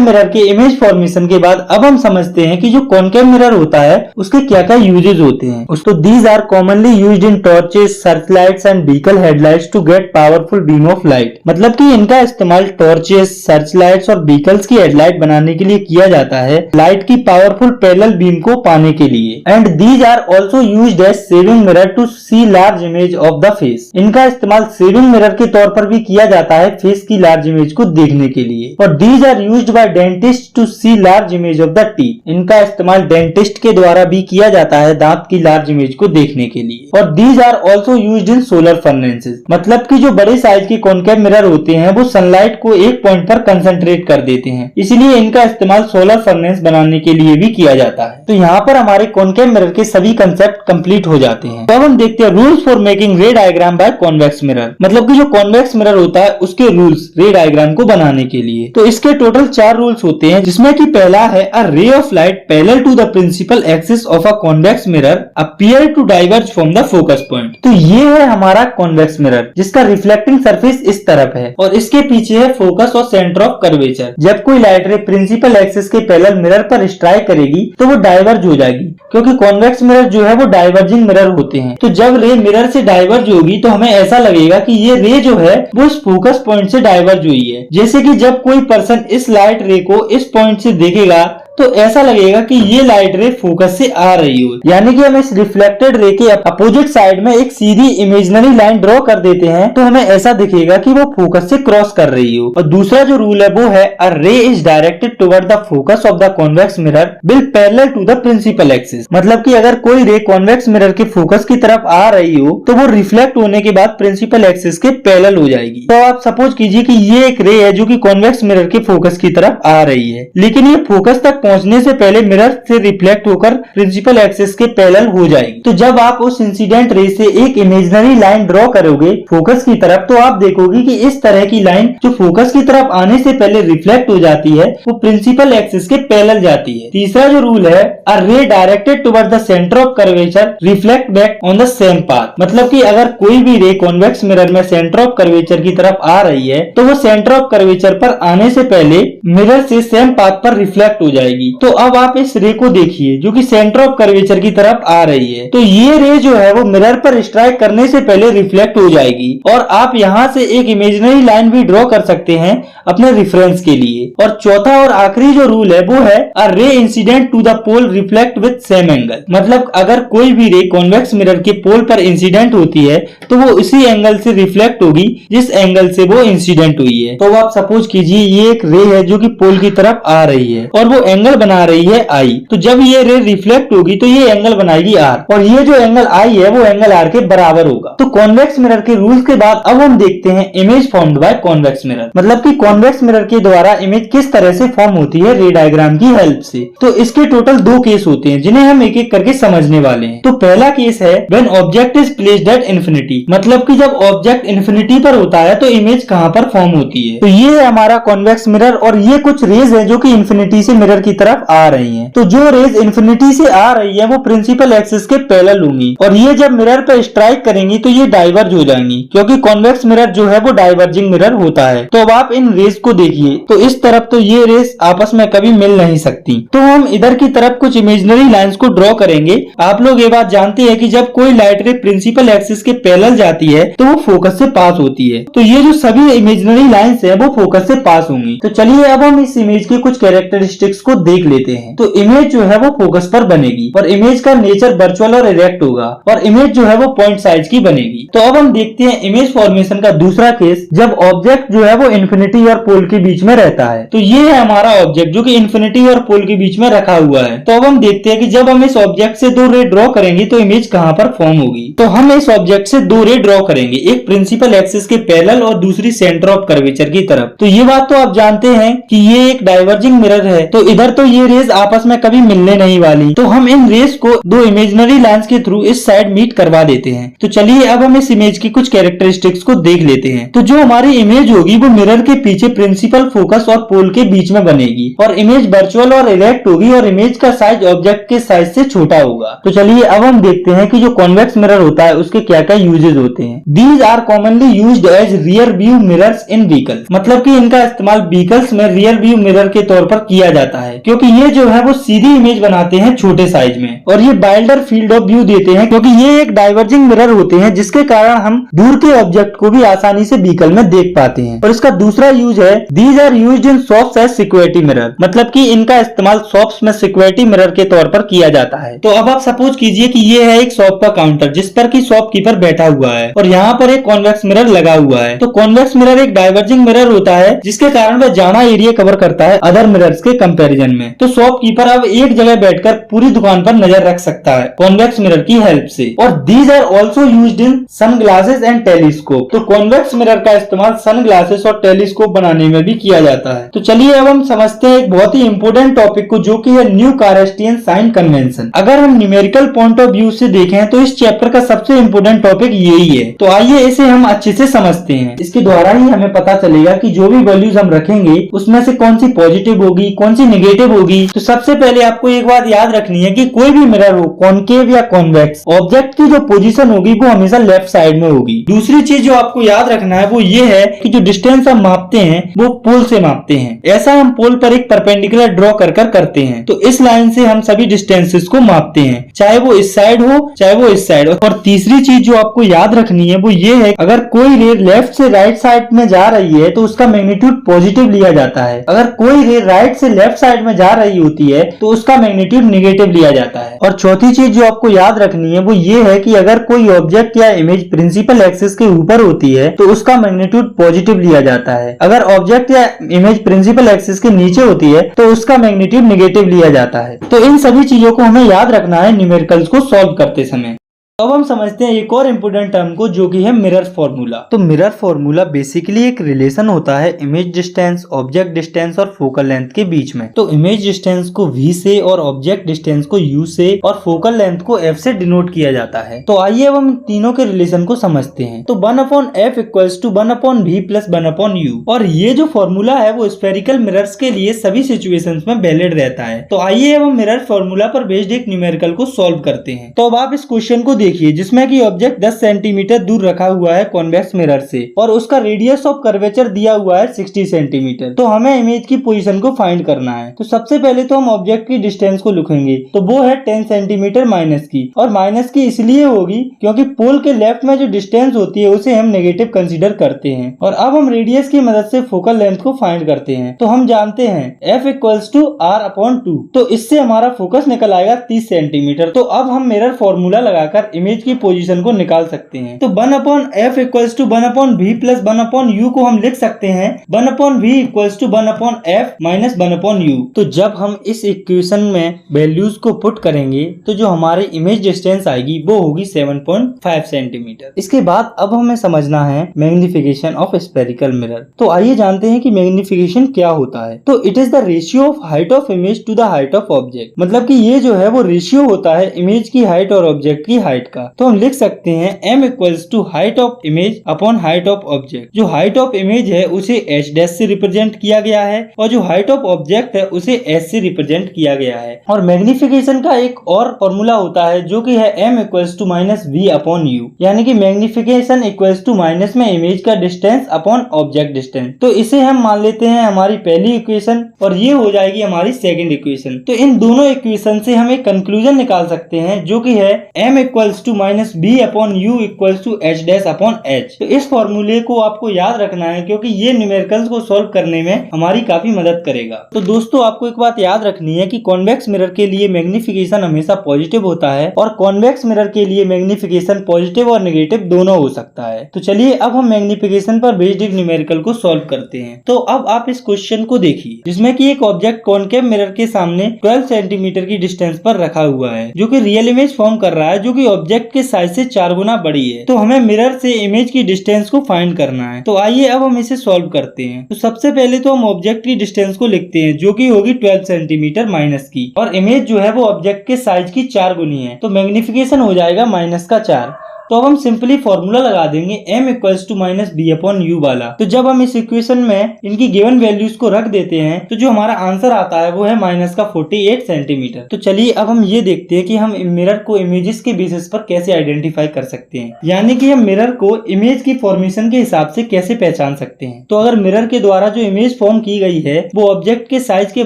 मिरर के इमेज फॉर्मेशन के बाद अब हम समझते हैं कि जो कॉनकेव मिरर होता है उसके क्या क्या यूजेज होते हैं। उसको these are commonly used in torches, searchlights and vehicle headlights to get powerful beam of light। मतलब कि इनका इस्तेमाल टॉर्चेस, सर्चलाइट्स और व्हीकल्स की हेडलाइट बनाने के लिए किया जाता है, लाइट की पावरफुल पैरेलल बीम को पाने के लिए। And these are also used as shaving mirror to see large image of the face. इनका इस्तेमाल सेविंग मिरर के तौर पर भी किया जाता है फेस की लार्ज इमेज को देखने के लिए। और these are used by dentist to see large image of the teeth. इनका इस्तेमाल डेंटिस्ट के द्वारा भी किया जाता है दांत की लार्ज इमेज को देखने के लिए। और these are also used in solar furnaces, मतलब कि जो बड़े साइज के कॉनकेव मिरर होते हैं वो सनलाइट को एक पॉइंट पर कंसंट्रेट कर देते हैं, इसलिए इनका इस्तेमाल सोलर फर्नेस बनाने के लिए भी किया जाता है। तो यहाँ पर हमारे कॉनकेव मिरर के सभी कंसेप्ट कंप्लीट हो जाते हैं। तो अब हम देखते हैं rules for making ray diagram by convex mirror, मतलब कि जो कॉन्वेक्स मिरर होता है उसके रूल्स रे डायग्राम को बनाने के लिए। तो इसके टोटल 4 रूल्स होते हैं, जिसमें कि पहला है a ray of light parallel to the principal axis of a convex mirror appear to diverge from the focus point. तो ये है हमारा कॉन्वेक्स मिरर जिसका रिफ्लेक्टिंग सरफेस इस तरफ है और इसके पीछे है फोकस और सेंटर ऑफ कर्वेचर। जब कोई लाइट रे प्रिंसिपल एक्सिस के पैरेलल मिरर पर स्ट्राइक करेगी तो वो डाइवर्ज हो जाएगी, क्योंकि कॉन्वेक्स मिरर जो है वो डाइवर्जिंग मिरर होते हैं। तो जब रे मिरर से डाइवर्ज होगी तो हमें ऐसा लगेगा कि ये रे जो है वो इस फोकस पॉइंट से डाइवर्ज हुई है। जैसे कि जब कोई पर्सन इस लाइट रे को इस पॉइंट से देखेगा तो ऐसा लगेगा कि ये लाइट रे फोकस से आ रही हो, यानी कि हम इस रिफ्लेक्टेड रे के अपोजिट साइड में एक सीधी इमेजिनरी लाइन ड्रॉ कर देते हैं तो हमें ऐसा दिखेगा कि वो फोकस से क्रॉस कर रही हो। और दूसरा जो रूल है वो है a ray is directed toward the focus of the convex mirror will parallel to the principal axis, मतलब कि अगर कोई रे कॉन्वेक्स मिरर के फोकस की तरफ आ रही हो तो वो रिफ्लेक्ट होने के बाद प्रिंसिपल एक्सिस के पैरेलल हो जाएगी। तो आप सपोज कीजिए कि ये एक रे है जो कि कॉन्वेक्स मिरर के फोकस की तरफ आ रही है, लेकिन ये फोकस तक पहुंचने से पहले मिरर से रिफ्लेक्ट होकर प्रिंसिपल एक्सिस के पैरेलल हो जाएगी। तो जब आप उस इंसिडेंट रे से एक इमेजिनरी लाइन ड्रॉ करोगे फोकस की तरफ तो आप देखोगे कि इस तरह की लाइन जो फोकस की तरफ आने से पहले रिफ्लेक्ट हो जाती है वो प्रिंसिपल एक्सिस के पैरेलल जाती है। तीसरा जो रूल है अ रे directed toward the centre of curvature reflect back on the same path, मतलब कि अगर कोई भी रे कॉन्वेक्स मिरर में सेंटर ऑफ कर्वेचर की तरफ आ रही है तो वो सेंटर ऑफ कर्वेचर पर आने से पहले मिरर से सेम पाथ पर रिफ्लेक्ट हो जाएगी। तो अब आप इस रे को देखिए जो कि सेंटर ऑफ कर्वेचर की तरफ आ रही है, तो ये रे जो है वो मिरर पर स्ट्राइक करने से पहले रिफ्लेक्ट हो जाएगी। और आप यहाँ से एक इमेजिनरी लाइन भी ड्रॉ कर सकते हैं अपने रेफरेंस के लिए। और चौथा और आखिरी जो रूल है वो है a ray incident to the pole reflect with same angle, मतलब अगर कोई भी रे कॉन्वेक्स मिरर के पोल पर इंसिडेंट होती है तो वो उसी एंगल से रिफ्लेक्ट होगी जिस एंगल से वो इंसिडेंट हुई है। तो आप सपोज कीजिए ये एक रे है जो कि पोल की तरफ आ रही है और वो एंगल बना रही है आई, तो जब ये रे रिफ्लेक्ट होगी तो ये एंगल बनाएगी आर, और ये जो एंगल आई है वो एंगल आर के बराबर होगा। तो कॉन्वेक्स मिरर के रूल्स के बाद अब हम देखते हैं image formed by convex mirror, मतलब कि कॉन्वेक्स मिरर के द्वारा इमेज किस तरह से फॉर्म होती है रे डायग्राम की हेल्प से। तो इसके टोटल 2 केस होते हैं जिन्हें हम एक एक करके समझने वाले हैं। तो पहला केस है when object is placed at infinity, मतलब कि जब ऑब्जेक्ट इन्फिनिटी पर होता है तो इमेज कहां पर फॉर्म होती है। तो ये है हमारा कॉन्वेक्स मिरर और ये कुछ रेज है जो कि इन्फिनिटी से मिरर की तरफ आ रही हैं। तो जो रेज इन्फिनिटी से आ रही है वो प्रिंसिपल एक्सिस के पैरेलल होंगी और ये जब मिरर पर स्ट्राइक करेंगी तो ये डाइवर्ज हो जाएंगी, क्योंकि कॉन्वेक्स मिरर जो है वो डाइवर्जिंग मिरर होता है। तो अब आप इन रेज को देखिए, तो इस तरफ तो ये रेज आपस में कभी मिल नहीं सकती, तो हम इधर की तरफ कुछ इमेजिनरी लाइंस को ड्रॉ करेंगे। आप लोग ये बात जानते हैं कि जब कोई लाइट रे प्रिंसिपल एक्सिस के पैरेलल जाती है तो वो फोकस से पास होती है, तो ये जो सभी इमेजिनरी लाइंस है वो फोकस से पास होंगी। तो चलिए अब हम इस इमेज के कुछ कैरेक्टरिस्टिक्स को देख लेते हैं। तो इमेज जो है वो फोकस पर बनेगी और इमेज का नेचर वर्चुअल और इरेक्ट होगा और इमेज जो है वो पॉइंट साइज की बनेगी। तो अब हम देखते हैं इमेज फॉर्मेशन का दूसरा केस, जब ऑब्जेक्ट जो है वो इन्फिनिटी और पोल के बीच में रहता है। तो ये है हमारा ऑब्जेक्ट जो कि इन्फिनिटी और पोल के बीच में रखा हुआ है। तो अब हम देखते हैं कि जब हम इस ऑब्जेक्ट से 2 रे ड्रॉ करेंगे तो इमेज कहां पर फॉर्म होगी। तो हम इस ऑब्जेक्ट से 2 रे ड्रॉ करेंगे, एक प्रिंसिपल एक्सिस के पैरेलल और दूसरी सेंटर ऑफ कर्वेचर की तरफ। तो ये बात तो आप जानते हैं कि ये एक डाइवर्जिंग मिरर है, तो इधर तो ये रेज आपस में कभी मिलने नहीं वाली, तो हम इन रेज को 2 इमेजिनरी लाइंस के थ्रू इस साइड मीट करवा देते हैं। तो चलिए अब हम इस इमेज की कुछ कैरेक्टरिस्टिक्स को देख लेते हैं। तो जो हमारी इमेज होगी वो मिरर के पीछे प्रिंसिपल फोकस और पोल के बीच में बनेगी और इमेज वर्चुअल और इरेक्ट होगी और इमेज का साइज ऑब्जेक्ट के साइज से छोटा होगा। तो चलिए अब हम देखते हैं कि जो कॉन्वेक्स मिरर होता है उसके क्या क्या यूजेस होते हैं। These are commonly used as rear view mirrors in vehicle, मतलब कि इनका इस्तेमाल व्हीकल्स में रियर व्यू मिरर के तौर पर किया जाता है, क्योंकि ये जो है वो सीधी इमेज बनाते हैं छोटे साइज में और ये वाइल्डर फील्ड ऑफ व्यू देते हैं, क्योंकि ये एक डाइवर्जिंग मिरर होते हैं जिसके कारण हम दूर के ऑब्जेक्ट को भी आसानी से व्हीकल में देख पाते हैं। और इसका दूसरा यूज है these are used in shops as security mirror, मतलब कि इनका इस्तेमाल शॉप्स में सिक्योरिटी मिरर के तौर पर किया जाता है। तो अब आप सपोज कीजिए कि ये है एक शॉप का काउंटर जिस पर की शॉपकीपर बैठा हुआ है और यहाँ पर एक कॉन्वेक्स मिरर लगा हुआ है। तो कॉन्वेक्स मिरर एक डाइवर्जिंग मिरर होता है जिसके कारण वह ज्यादा एरिया कवर करता है अदर मिरर्स के कंपैरिजन रीजन में। तो शॉपकीपर अब एक जगह बैठकर पूरी दुकान पर नजर रख सकता है कॉन्वेक्स मिरर की हेल्प से। और these are also used in sunglasses and telescope. तो कॉन्वेक्स मिरर का इस्तेमाल सनग्लासेस और टेलीस्कोप बनाने में भी किया जाता है। तो चलिए अब हम समझते हैं एक बहुत ही इंपोर्टेंट टॉपिक को, जो कि है न्यू कारेस्टियन साइन कन्वेंशन। अगर हम न्यूमेरिकल पॉइंट ऑफ व्यू से देखें तो इस चैप्टर का सबसे इंपोर्टेंट टॉपिक यही है। तो आइए इसे हम अच्छे से समझते हैं। इसके द्वारा ही हमें पता चलेगा कि जो भी वैल्यूज हम रखेंगे उसमें से कौन सी पॉजिटिव होगी, कौन सी नेगेटिव होगी। तो सबसे पहले आपको एक बात याद रखनी है कि कोई भी मिरर हो, कॉनकेव या कॉन्वेक्स, ऑब्जेक्ट की जो पोजीशन होगी वो हमेशा लेफ्ट साइड में होगी। दूसरी चीज जो आपको याद रखना है वो ये है कि जो डिस्टेंस हम मापते हैं वो पोल से मापते हैं। ऐसा हम पोल पर एक परपेंडिकुलर ड्रॉ कर करते हैं। तो इस लाइन से हम सभी डिस्टेंसेस को मापते हैं, चाहे वो इस साइड हो चाहे वो इस साइड हो। और तीसरी चीज जो आपको याद रखनी है वो ये है, अगर कोई रे लेफ्ट से राइट साइड में जा रही है तो उसका मैग्नीट्यूड पॉजिटिव लिया जाता है। अगर कोई रे राइट से लेफ्ट साइड में जा रही होती है तो उसका मैग्नीट्यूड नेगेटिव लिया जाता है। और चौथी चीज जो आपको याद रखनी है वो ये है कि अगर कोई ऑब्जेक्ट या इमेज प्रिंसिपल एक्सिस के ऊपर होती है तो उसका मैग्नीट्यूड पॉजिटिव लिया जाता है। अगर ऑब्जेक्ट या इमेज प्रिंसिपल एक्सिस के नीचे होती है तो उसका मैग्नीट्यूड नेगेटिव लिया जाता है। तो इन सभी चीजों को हमें याद रखना है न्यूमेरिकल्स को सॉल्व करते समय। अब हम समझते हैं एक और इम्पोर्टेंट टर्म को, जो कि है मिरर फॉर्मूला। तो मिरर फॉर्मूला बेसिकली एक रिलेशन होता है इमेज डिस्टेंस, ऑब्जेक्ट डिस्टेंस और फोकल लेंथ के बीच में। तो इमेज डिस्टेंस को v से और ऑब्जेक्ट डिस्टेंस को u से और फोकल लेंथ को f से डिनोट किया जाता है। तो आइए अब हम तीनों के रिलेशन को समझते हैं। तो 1/f equals to 1/v plus 1/u। और ये जो फॉर्मूला है वो स्फेरिकल मिरर्स के लिए सभी सिचुएशंस में वैलिड रहता है। तो आइए अब हम मिरर फॉर्मूला पर बेस्ड एक न्यूमेरिकल को सॉल्व करते हैं। तो अब आप इस क्वेश्चन को देखिए, जिसमें कि ऑब्जेक्ट 10 सेंटीमीटर दूर रखा हुआ है कॉन्वेक्स मिरर से और उसका रेडियस ऑफ कर्वेचर दिया हुआ है 60 सेंटीमीटर। तो हमें इमेज की पोजीशन को फाइंड करना है। तो सबसे पहले तो हम ऑब्जेक्ट की डिस्टेंस को लिखेंगे, तो वो है 10 सेंटीमीटर माइनस की। और माइनस की इसलिए होगी क्योंकि पोल के लेफ्ट में जो डिस्टेंस होती है उसे हम नेगेटिव कंसीडर करते हैं। और अब हम रेडियस की मदद से फोकल लेंथ को फाइंड करते हैं। तो हम जानते हैं f इक्वल्स टू r/2। तो इससे हमारा फोकस निकल आएगा 30 सेंटीमीटर। तो अब हम मिरर फॉर्मूला लगाकर इमेज की पोजीशन को निकाल सकते हैं। तो 1/f equals to 1/v plus 1/u को हम लिख सकते हैं 1/v equals to 1/f minus 1/u। तो जब हम इस इक्वेशन में वैल्यूज को पुट करेंगे तो जो हमारी इमेज डिस्टेंस आएगी वो होगी 7.5 सेंटीमीटर। इसके बाद अब हमें समझना है मैग्निफिकेशन ऑफ स्फेरिकल मिरर। तो आइए जानते हैं कि मैग्निफिकेशन क्या होता है। तो it is the ratio of height of image to the height of object. मतलब कि ये जो है वो रेशियो होता है इमेज की हाइट और ऑब्जेक्ट की हाइट का। तो हम लिख सकते हैं m equals to height of image upon height of object. जो हाइट ऑफ इमेज है उसे h डैश से रिप्रेजेंट किया गया है और जो हाइट ऑफ ऑब्जेक्ट है उसे s से रिप्रेजेंट किया गया है। और मैग्निफिकेशन का एक और फॉर्मूला होता है जो कि है m equals to minus v upon u। यानी कि मैग्निफिकेशन इक्वल्स टू माइनस में इमेज का डिस्टेंस अपॉन ऑब्जेक्ट डिस्टेंस। तो इसे हम मान लेते हैं हमारी पहली इक्वेशन और ये हो जाएगी हमारी सेकंड इक्वेशन। तो इन दोनों इक्वेशन से हम एक कंक्लूजन निकाल सकते हैं जो कि है m equals to minus b upon u equals to h dash upon h। तो इस फॉर्मूले को आपको याद रखना है क्योंकि ये न्यूमेरिकल्स को सॉल्व करने में हमारी काफी मदद करेगा। तो दोस्तों आपको एक बात याद रखनी है कि कॉन्वेक्स मिरर के लिए मैग्निफिकेशन हमेशा पॉजिटिव होता है और कॉन्वेक्स मिरर के लिए मैग्निफिकेशन पॉजिटिव और नेगेटिव दोनों हो सकता है। तो चलिए अब हम मैग्निफिकेशन पर बेस्ड एक न्यूमेरिकल को सॉल्व करते हैं। तो अब आप इस क्वेश्चन को देखिए, जिसमें कि एक ऑब्जेक्ट कॉनकेव मिरर के सामने 12 सेंटीमीटर की डिस्टेंस पर रखा हुआ है, जो कि रियल इमेज फॉर्म कर रहा है, जो कि ऑब्जेक्ट के साइज से 4 गुना बड़ी है। तो हमें मिरर से इमेज की डिस्टेंस को फाइंड करना है। तो आइए अब हम इसे सॉल्व करते हैं। तो सबसे पहले तो हम ऑब्जेक्ट की डिस्टेंस को लिखते हैं जो कि होगी 12 सेंटीमीटर माइनस की, और इमेज जो है वो ऑब्जेक्ट के साइज की 4 गुनी है। तो मैग्निफिकेशन हो जाएगा माइनस का 4। तो अब हम सिंपली फॉर्मूला लगा देंगे m equals to minus b upon u वाला। तो जब हम इस इक्वेशन में इनकी गिवन वैल्यूज को रख देते हैं तो जो हमारा आंसर आता है वो है माइनस का 48 सेंटीमीटर। तो चलिए अब हम ये देखते हैं कि हम मिरर को इमेजेस के बेसिस पर कैसे आइडेंटिफाई कर सकते हैं, यानी कि हम मिरर को इमेज की फॉर्मेशन के हिसाब से कैसे पहचान सकते हैं। तो अगर मिरर के द्वारा जो इमेज फॉर्म की गई है वो ऑब्जेक्ट के साइज के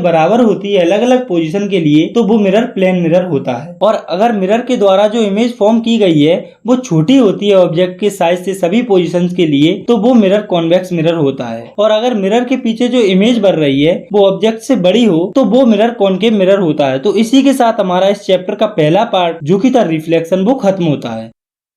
बराबर होती है अलग अलग पोजिशन के लिए, तो वो मिरर प्लेन मिरर होता है। और अगर मिरर के द्वारा जो इमेज फॉर्म की गई है वो छोटी होती है ऑब्जेक्ट के साइज से सभी पोजीशंस के लिए, तो वो मिरर कॉन्वेक्स मिरर होता है। और अगर मिरर के पीछे जो इमेज बन रही है वो ऑब्जेक्ट से बड़ी हो तो वो मिरर कॉनकेव मिरर होता है। तो इसी के साथ हमारा इस चैप्टर का पहला पार्ट जो कि था रिफ्लेक्शन वो खत्म होता है।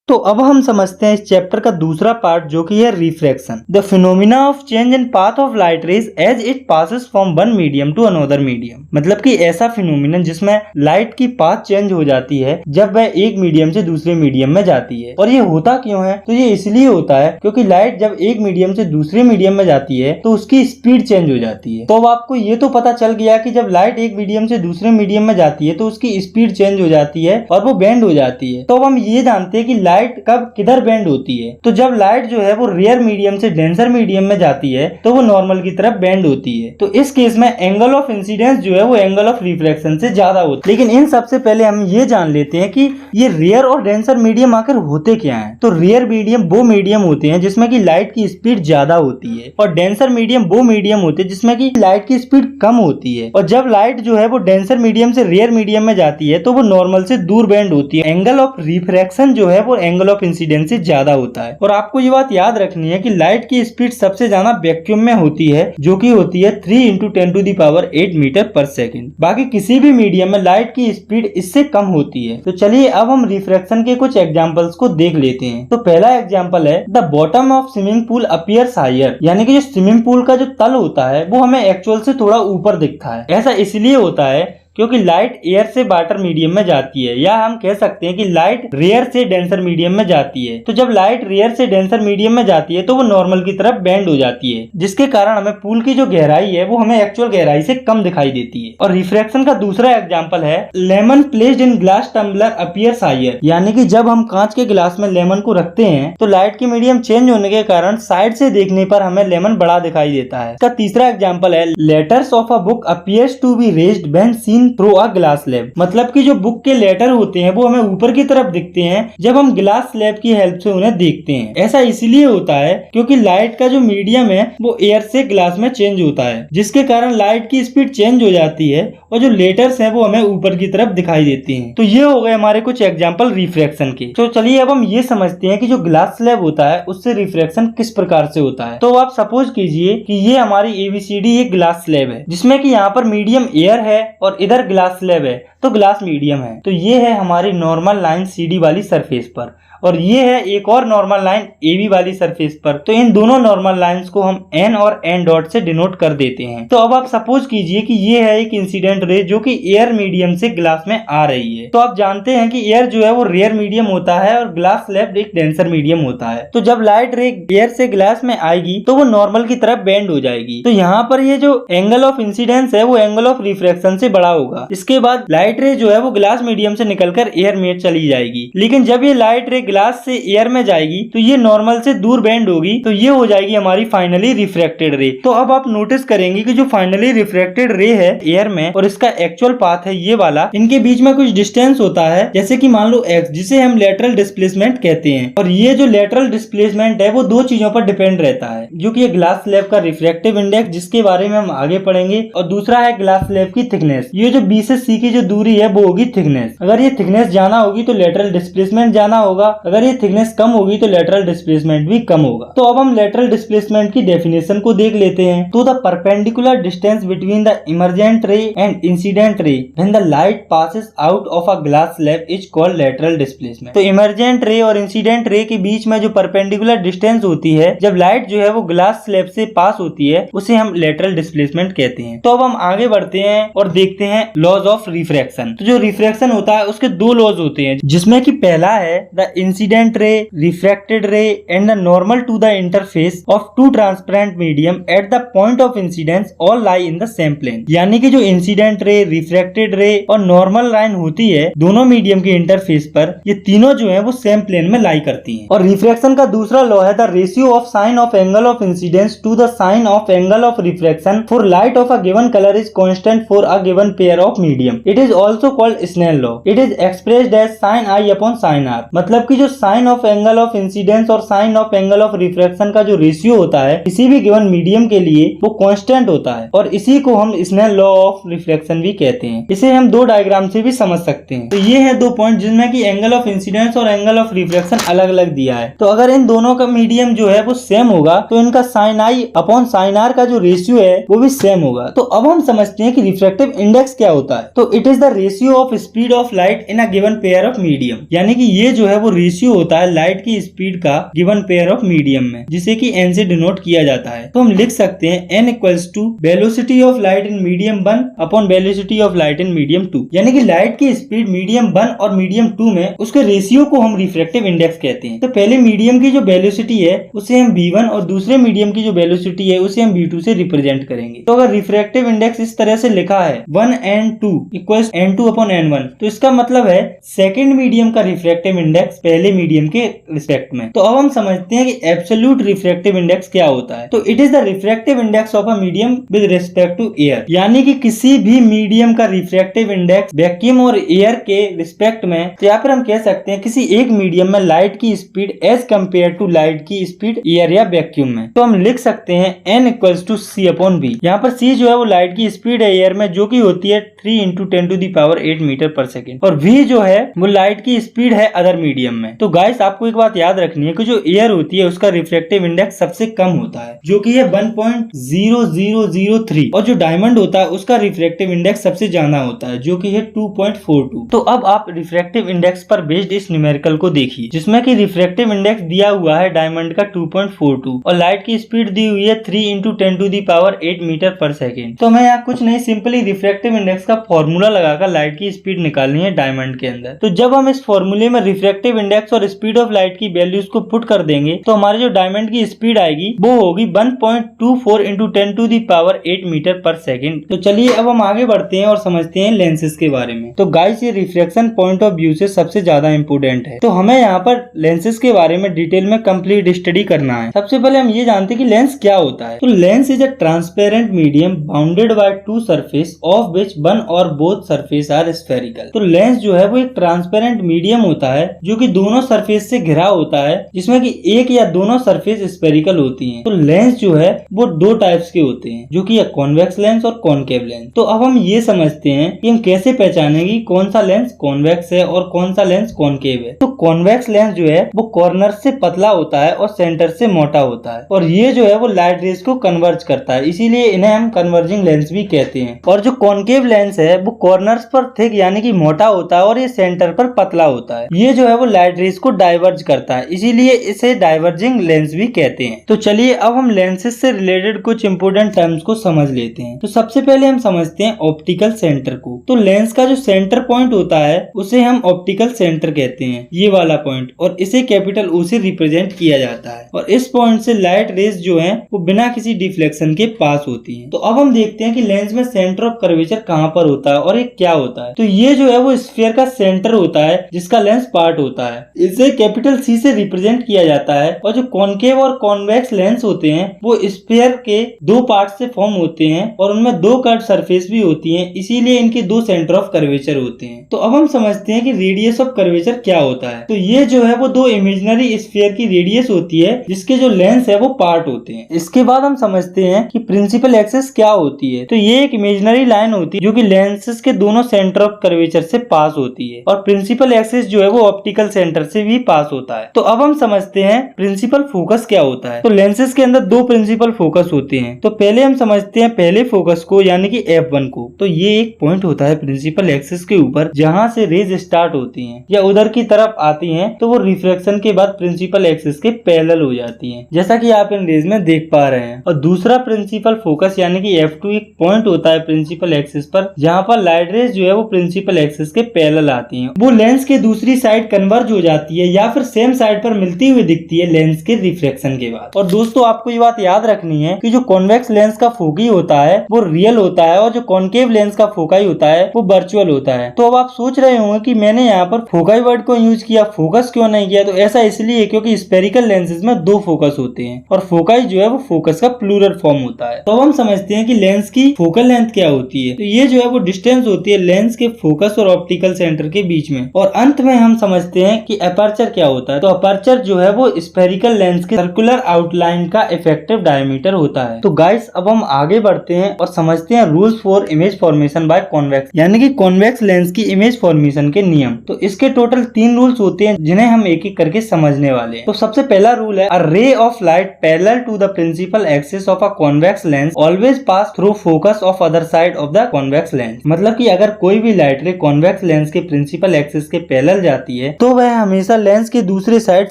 तो अब हम समझते हैं इस चैप्टर का दूसरा पार्ट जो कि है refraction, the phenomena of change in path of light rays as it passes from one medium to another medium. मतलब कि ऐसा फिनोमिनन जिसमें लाइट की पाथ चेंज हो जाती है जब वह एक मीडियम से दूसरे मीडियम में जाती है। और ये होता क्यों है? तो ये इसलिए होता है क्योंकि लाइट जब एक मीडियम से दूसरे मीडियम में जाती है तो उसकी स्पीड चेंज हो जाती है। तो अब आपको ये तो पता चल गया कि जब लाइट एक मीडियम से दूसरे मीडियम में जाती है तो उसकी स्पीड चेंज हो जाती है और वो बेंड हो जाती है। तो अब हम ये जानते हैं कि लाइट कब किधर बेंड होती है। तो जब लाइट जो है वो रेयर मीडियम से डेंसर मीडियम में जाती है तो वो नॉर्मल की तरफ बेंड होती है। तो इस केस में एंगल ऑफ इंसिडेंस जो है वो एंगल ऑफ रिफ्रैक्शन से ज्यादा होता है। लेकिन इन सबसे पहले हम ये जान लेते हैं कि ये रेयर और डेंसर मीडियम आखिर होते क्या हैं। तो रेयर मीडियम वो मीडियम होते हैं जिसमें कि लाइट की स्पीड ज्यादा होती है और डेंसर मीडियम वो मीडियम होते हैं जिसमें कि लाइट की स्पीड कम होती है। और जब लाइट जो है वो डेंसर मीडियम से रेयर मीडियम में जाती है तो वो नॉर्मल से दूर बेंड होती है। एंगल ऑफ रिफ्रैक्शन जो है वो एंगल ऑफ इंसिडेंस से ज्यादा होता है। और आपको ये बात याद रखनी है कि लाइट की स्पीड सबसे ज्यादा वैक्यूम में होती है जो कि होती है 3 × 10⁸ मीटर पर सेकेंड। बाकी किसी भी मीडियम में लाइट की स्पीड इससे कम होती है। तो चलिए अब हम रिफ्रैक्शन के कुछ एग्जांपल्स को देख लेते हैं। तो पहला एग्जांपल है the bottom of swimming pool appears higher, यानी कि जो स्विमिंग पूल का जो तल होता है वो हमें एक्चुअल से थोड़ा ऊपर दिखता है। ऐसा इसलिए होता है क्योंकि लाइट एयर से वाटर मीडियम में जाती है, या हम कह सकते हैं कि लाइट रेयर से डेंसर मीडियम में जाती है। तो जब लाइट रेयर से डेंसर मीडियम में जाती है तो वो नॉर्मल की तरफ बेंड हो जाती है, जिसके कारण हमें पूल की जो गहराई है वो हमें एक्चुअल गहराई से कम दिखाई देती है। और रिफ्रैक्शन का दूसरा एग्जांपल है lemon placed in glass tumbler appears higher, यानी कि जब हम कांच के गिलास में लेमन को रखते हैं तो लाइट की मीडियम चेंज होने के कारण साइड से देखने पर हमें लेमन बड़ा दिखाई देता है। इसका तीसरा एग्जांपल है letters of a book appears to be raised when seen through a glass slab. मतलब कि जो बुक के लेटर होते हैं वो हमें ऊपर की तरफ दिखते हैं जब हम ग्लास स्लैब की हेल्प से उन्हें देखते हैं। ऐसा इसलिए होता है क्योंकि लाइट का जो मीडियम है वो एयर से ग्लास में चेंज होता है, जिसके कारण लाइट की स्पीड चेंज हो जाती है और जो लेटर्स हैं वो हमें ऊपर की तरफ दिखाई देते हैं। तो ये हो गए हमारे कुछ एग्जाम्पल रिफ्रैक्शन के। तो चलिए अब हम ये समझते हैं कि जो ग्लास स्लैब होता है उससे रिफ्रैक्शन किस प्रकार से होता है। तो आप सपोज कीजिए कि ये हमारी ABCD एक ग्लास स्लैब है जिसमें कि यहाँ पर मीडियम एयर है और इधर ग्लास स्लैब है तो ग्लास मीडियम है। तो ये है हमारी नॉर्मल लाइन CD वाली सरफेस पर और ये है एक और नॉर्मल लाइन AB वाली सरफेस पर। तो इन दोनों नॉर्मल लाइंस को हम N और N डॉट से डिनोट कर देते हैं। तो अब आप सपोज कीजिए कि ये है एक इंसिडेंट रे जो कि एयर मीडियम से ग्लास में आ रही है। तो आप जानते हैं कि एयर जो है वो रेयर मीडियम होता है और ग्लास स्लैब एक डेंसर मीडियम होता है। तो जब लाइट रे एयर से ग्लास में आएगी तो वो नॉर्मल की तरफ बेंड हो जाएगी। तो यहाँ पर ये जो एंगल ऑफ इंसिडेंस है वो एंगल ऑफ रिफ्रैक्शन से बड़ा होगा। इसके बाद लाइट रे जो है वो ग्लास मीडियम से निकलकर एयर में चली जाएगी। लेकिन जब ये लाइट रे ग्लास से एयर में जाएगी तो ये नॉर्मल से दूर बेंड होगी, तो ये हो जाएगी हमारी फाइनली रिफ्रैक्टेड रे। तो अब आप नोटिस करेंगे कि जो फाइनली रिफ्रैक्टेड रे है एयर में और इसका एक्चुअल पाथ है ये वाला, इनके बीच में कुछ डिस्टेंस होता है जैसे कि मान लो x, जिसे हम लेटरल डिस्प्लेसमेंट कहते हैं। और ये जो लेटरल डिस्प्लेसमेंट है वो दो चीजों पर डिपेंड रहता है, जो कि ग्लास स्लैब का रिफ्रैक्टिव इंडेक्स जिसके बारे में हम आगे पढ़ेंगे, और दूसरा है ग्लास स्लैब की थिकनेस। ये जो B से C की जो दूरी है वो होगी थिकनेस। अगर ये थिकनेस जाना होगी तो लेटरल डिस्प्लेसमेंट जाना होगा, अगर ये थिकनेस कम होगी तो लेटरल डिस्प्लेसमेंट भी कम होगा। तो अब हम लेटरल डिस्प्लेसमेंट की डेफिनेशन को देख लेते हैं। तो the perpendicular distance between the emergent रे and incident ray when the light passes out of a glass slab is called lateral displacement. तो इमर्जेंट रे और इंसिडेंट रे के बीच में जो परपेंडिकुलर डिस्टेंस होती है जब लाइट जो है वो ग्लास स्लैब से पास होती है उसे हम लेटरल डिस्प्लेसमेंट कहते हैं। तो अब हम आगे बढ़ते हैं और देखते हैं लॉज ऑफ रिफ्रैक्शन। तो जो रिफ्रैक्शन होता है उसके दो लॉज होते हैं, जिसमें कि पहला है द इंसिडेंट रे, refracted ray and the normal to the interface of two transparent medium at the point of incidence all lie in the same plane। यानी कि जो इंसिडेंट रे, रिफ्रैक्टेड रे और नॉर्मल लाइन होती है दोनों मीडियम के इंटरफेस पर, ये तीनों जो है वो सेम प्लेन में लाई करती हैं। और रिफ्रैक्शन का दूसरा लॉ है the ratio of sine of angle of incidence to the sine of angle of refraction for light of a given colour is constant for a given pair of medium. It is also called Snell law. It is expressed as sin I upon sin R। मतलब कि जो sine of angle of incidence और sine of angle of refraction का जो ratio होता है किसी भी गिवन मीडियम के लिए वो कांस्टेंट होता है, और इसी को हम स्नेल लॉ ऑफ रिफ्रैक्शन भी कहते हैं। इसे हम दो डायग्राम से भी समझ सकते हैं। तो ये है दो पॉइंट जिनमें कि एंगल ऑफ इंसिडेंस और एंगल ऑफ रिफ्रैक्शन अलग अलग दिया है। तो अगर इन दोनों का मीडियम जो है वो सेम होगा तो इनका sine I upon sine R का जो रेशियो है वो भी सेम होगा। तो अब हम समझते हैं कि रिफ्रैक्टिव इंडेक्स इंडेक्स क्या होता है? तो it is the ratio of speed of light in a given pair of medium, यानी कि ये जो है वो रेशियो होता है लाइट की स्पीड का गिवन पेयर ऑफ मीडियम में, जिसे कि n से डिनोट किया जाता है। तो हम लिख सकते हैं n equals to velocity of light in medium 1 upon velocity of light in medium 2, यानी कि लाइट की स्पीड मीडियम 1 और मीडियम 2 में उसके रेशियो को हम रिफ्रैक्टिव इंडेक्स कहते हैं। तो पहले मीडियम की जो वेलोसिटी है उसे हम v1 और दूसरे मीडियम की जो वेलोसिटी है उसे हम v2 से रिप्रेजेंट करेंगे। तो अगर रिफ्रैक्टिव इंडेक्स इस तरह से लिखा है 1n2 equals n2 upon n1, तो इसका मतलब है सेकेंड मीडियम का रिफ्रैक्टिव इंडेक्स पहले मीडियम के रिस्पेक्ट में। तो अब हम समझते हैं कि एब्सोल्यूट रिफ्रैक्टिव इंडेक्स क्या होता है। तो it is the refractive index of a medium with respect to air, यानी कि किसी भी मीडियम का रिफ्रैक्टिव इंडेक्स वैक्यूम और एयर के रिस्पेक्ट में, तो यहाँ पर हम कह सकते हैं किसी एक मीडियम में लाइट की speed as compare to light की स्पीड एयर या वैक्यूम में। तो हम लिख सकते हैं n equals to c upon v। यहाँ पर c जो है वो लाइट की स्पीड है एयर में, जो कि होती है 3 इंटू 10⁸ मीटर पर सेकेंड, और v जो है वो लाइट की स्पीड है अदर मीडियम में। तो गाइस आपको एक बात याद रखनी है कि जो एयर होती है उसका रिफ्रैक्टिव इंडेक्स सबसे कम होता है, जो कि है 1.0003, और जो डायमंड होता है उसका रिफ्रैक्टिव इंडेक्स सबसे ज्यादा होता है, जो कि है 2.42। तो अब आप रिफ्रैक्टिव इंडेक्स पर बेस्ड इस न्यूमेरिकल को देखिए, जिसमें कि रिफ्रैक्टिव इंडेक्स दिया हुआ है डायमंड का 2.42 और लाइट की स्पीड दी हुई है 3 इंटू 10⁸ मीटर पर सेकेंड। तो हमें यहाँ कुछ नहीं, सिंपली रिफ्रैक्टिव इंडेक्स का फॉर्मूला लगाकर लाइट की स्पीड निकालनी है डायमंड के अंदर। तो जब हम इस फॉर्मूले में रिफ्रैक्टिव इंडेक्स और स्पीड ऑफ लाइट की वैल्यूज को पुट कर देंगे तो हमारे जो डायमंड की स्पीड आएगी वो होगी 1.24 इंटू 10⁸ मीटर पर सेकेंड। तो चलिए अब हम आगे बढ़ते हैं और समझते हैं लेंसेज के बारे में। तो गाइस ये रिफ्लेक्शन पॉइंट ऑफ व्यू से सबसे ज्यादा इंपोर्टेंट है, तो हमें यहाँ पर लेंसेज के बारे में डिटेल में कंप्लीट स्टडी करना है। सबसे पहले हम ये जानते हैं कि लेंस क्या होता है। तो lens is a transparent medium bounded by two surface of which one और बोथ सरफेस आर स्फेरिकल। तो लेंस जो है वो एक ट्रांसपेरेंट मीडियम होता है जो कि दोनों सरफेस से घिरा होता है, जिसमें कि एक या दोनों सरफेस स्फेरिकल होती हैं। तो लेंस जो है वो दो टाइप्स के होते हैं, जो कि कॉन्वेक्स लेंस और कॉनकेव लेंस। तो अब हम ये समझते हैं कि हम कैसे पहचानेंगे कौन सा लेंस कॉन्वेक्स है और कौन सा लेंस कॉनकेव है। तो कॉन्वेक्स लेंस जो है वो कॉर्नर से पतला होता है और सेंटर से मोटा होता है, और ये जो है वो लाइट रेज को कन्वर्ज करता है, इसीलिए इन्हें हम कन्वर्जिंग लेंस भी कहते हैं। और जो कॉनकेव लेंस है वो कॉर्नर्स पर थिक यानी कि मोटा होता है और ये सेंटर पर पतला होता है। ये जो है वो लाइट रेज को डाइवर्ज करता है, इसीलिए इसे डाइवर्जिंग लेंस भी कहते हैं। तो चलिए अब हम लेंसेज से रिलेटेड कुछ इंपोर्टेंट टर्म्स को समझ लेते हैं। तो सबसे पहले हम समझते हैं ऑप्टिकल सेंटर को। तो लेंस का जो सेंटर पॉइंट होता है उसे हम ऑप्टिकल सेंटर कहते हैं, ये वाला पॉइंट, और इसे कैपिटल O से रिप्रेजेंट किया जाता है। और इस पॉइंट से लाइट रेज जो है वो बिना किसी डिफ्लेक्शन के पास होती है। तो अब हम देखते हैं कि लेंस में सेंटर ऑफ कर्वेचर कहाँ पर होता है और ये क्या होता है। तो ये जो है वो स्फीयर का सेंटर होता है जिसका लेंस पार्ट होता है, इसे कैपिटल C से रिप्रेजेंट किया जाता है। और जो कॉनकेव और कॉन्वेक्स लेंस होते हैं वो स्फीयर के दो पार्ट से फॉर्म होते हैं और उनमें दो कर्व सरफेस भी होती हैं, इसीलिए इनके दो सेंटर ऑफ कर्वेचर होते हैं। तो अब हम समझते हैं कि रेडियस ऑफ कर्वेचर क्या होता है। तो ये जो है वो दो इमेजिनरी स्फीयर की रेडियस होती है जिसके जो लेंस है वो पार्ट होते हैं। इसके बाद हम समझते हैं कि प्रिंसिपल एक्सिस क्या होती है। तो ये एक इमेजिनरी लाइन होती है जो कि लेंसेज के दोनों सेंटर ऑफ कर्वेचर से पास होती है, और प्रिंसिपल एक्सिस जो है वो ऑप्टिकल सेंटर से भी पास होता है। तो अब हम समझते हैं प्रिंसिपल फोकस क्या होता है। तो लेंसेज के अंदर दो प्रिंसिपल फोकस होते हैं। तो पहले हम समझते हैं पहले फोकस को यानी कि f1 को। तो ये एक पॉइंट होता है प्रिंसिपल एक्सिस के ऊपर जहां से रेज स्टार्ट होती हैं या उधर की तरफ आती हैं, तो वो रिफ्लेक्शन के बाद प्रिंसिपल एक्सिस के पैरेलल हो जाती हैं, जैसा कि आप इन रेज में देख पा रहे हैं। और दूसरा प्रिंसिपल फोकस यानी कि f2 एक पॉइंट होता है प्रिंसिपल एक्सिस पर जहां पर लाइट रेज जो है वो प्रिंसिपल एक्सिस के पैरेलल आती हैं। वो लेंस के दूसरी साइड कन्वर्ज हो जाती है या फिर सेम साइड पर मिलती हुई दिखती है लेंस के रिफ्लेक्शन के बाद। और दोस्तों आपको ये बात याद रखनी है कि जो कॉन्वेक्स लेंस का फोकी होता है वो रियल होता है और जो कॉनकेव लेंस का फोकाई होता है वो वर्चुअल होता है। तो अब आप सोच रहे होंगे कि मैंने यहाँ पर फोकाई वर्ड को यूज किया, फोकस क्यों नहीं किया। तो ऐसा इसलिए क्योंकि स्फेरिकल लेंसेज में दो फोकस होते हैं और फोकाई जो है वो फोकस का प्लूरल फॉर्म होता है। तो अब हम समझते हैं कि लेंस की फोकल लेंथ क्या होती है। तो ये जो है वो डिस्टेंस होती है लेंस के फोकस और ऑप्टिकल सेंटर के बीच में। और अंत में हम समझते हैं कि अपर्चर क्या होता है। तो अपर्चर जो है वो स्फेरिकल लेंस के सर्कुलर आउटलाइन का इफेक्टिव डायमीटर होता है। तो गाइस अब हम आगे बढ़ते हैं और समझते हैं rules for image formation by convex, यानी कि कॉन्वेक्स लेंस की इमेज फॉर्मेशन के नियम। तो इसके टोटल 3 रूल्स होते हैं जिन्हें हम एक एक करके समझने वाले हैं। तो सबसे पहला रूल है, a ray of light parallel to the principal axis of a convex lens always pass through focus of other side of the convex lens. मतलब कि अगर कोई भी लाइट रे कॉन्वेक्स लेंस के प्रिंसिपल एक्सिस के parallel जाती है तो वह हमेशा लेंस के दूसरे साइड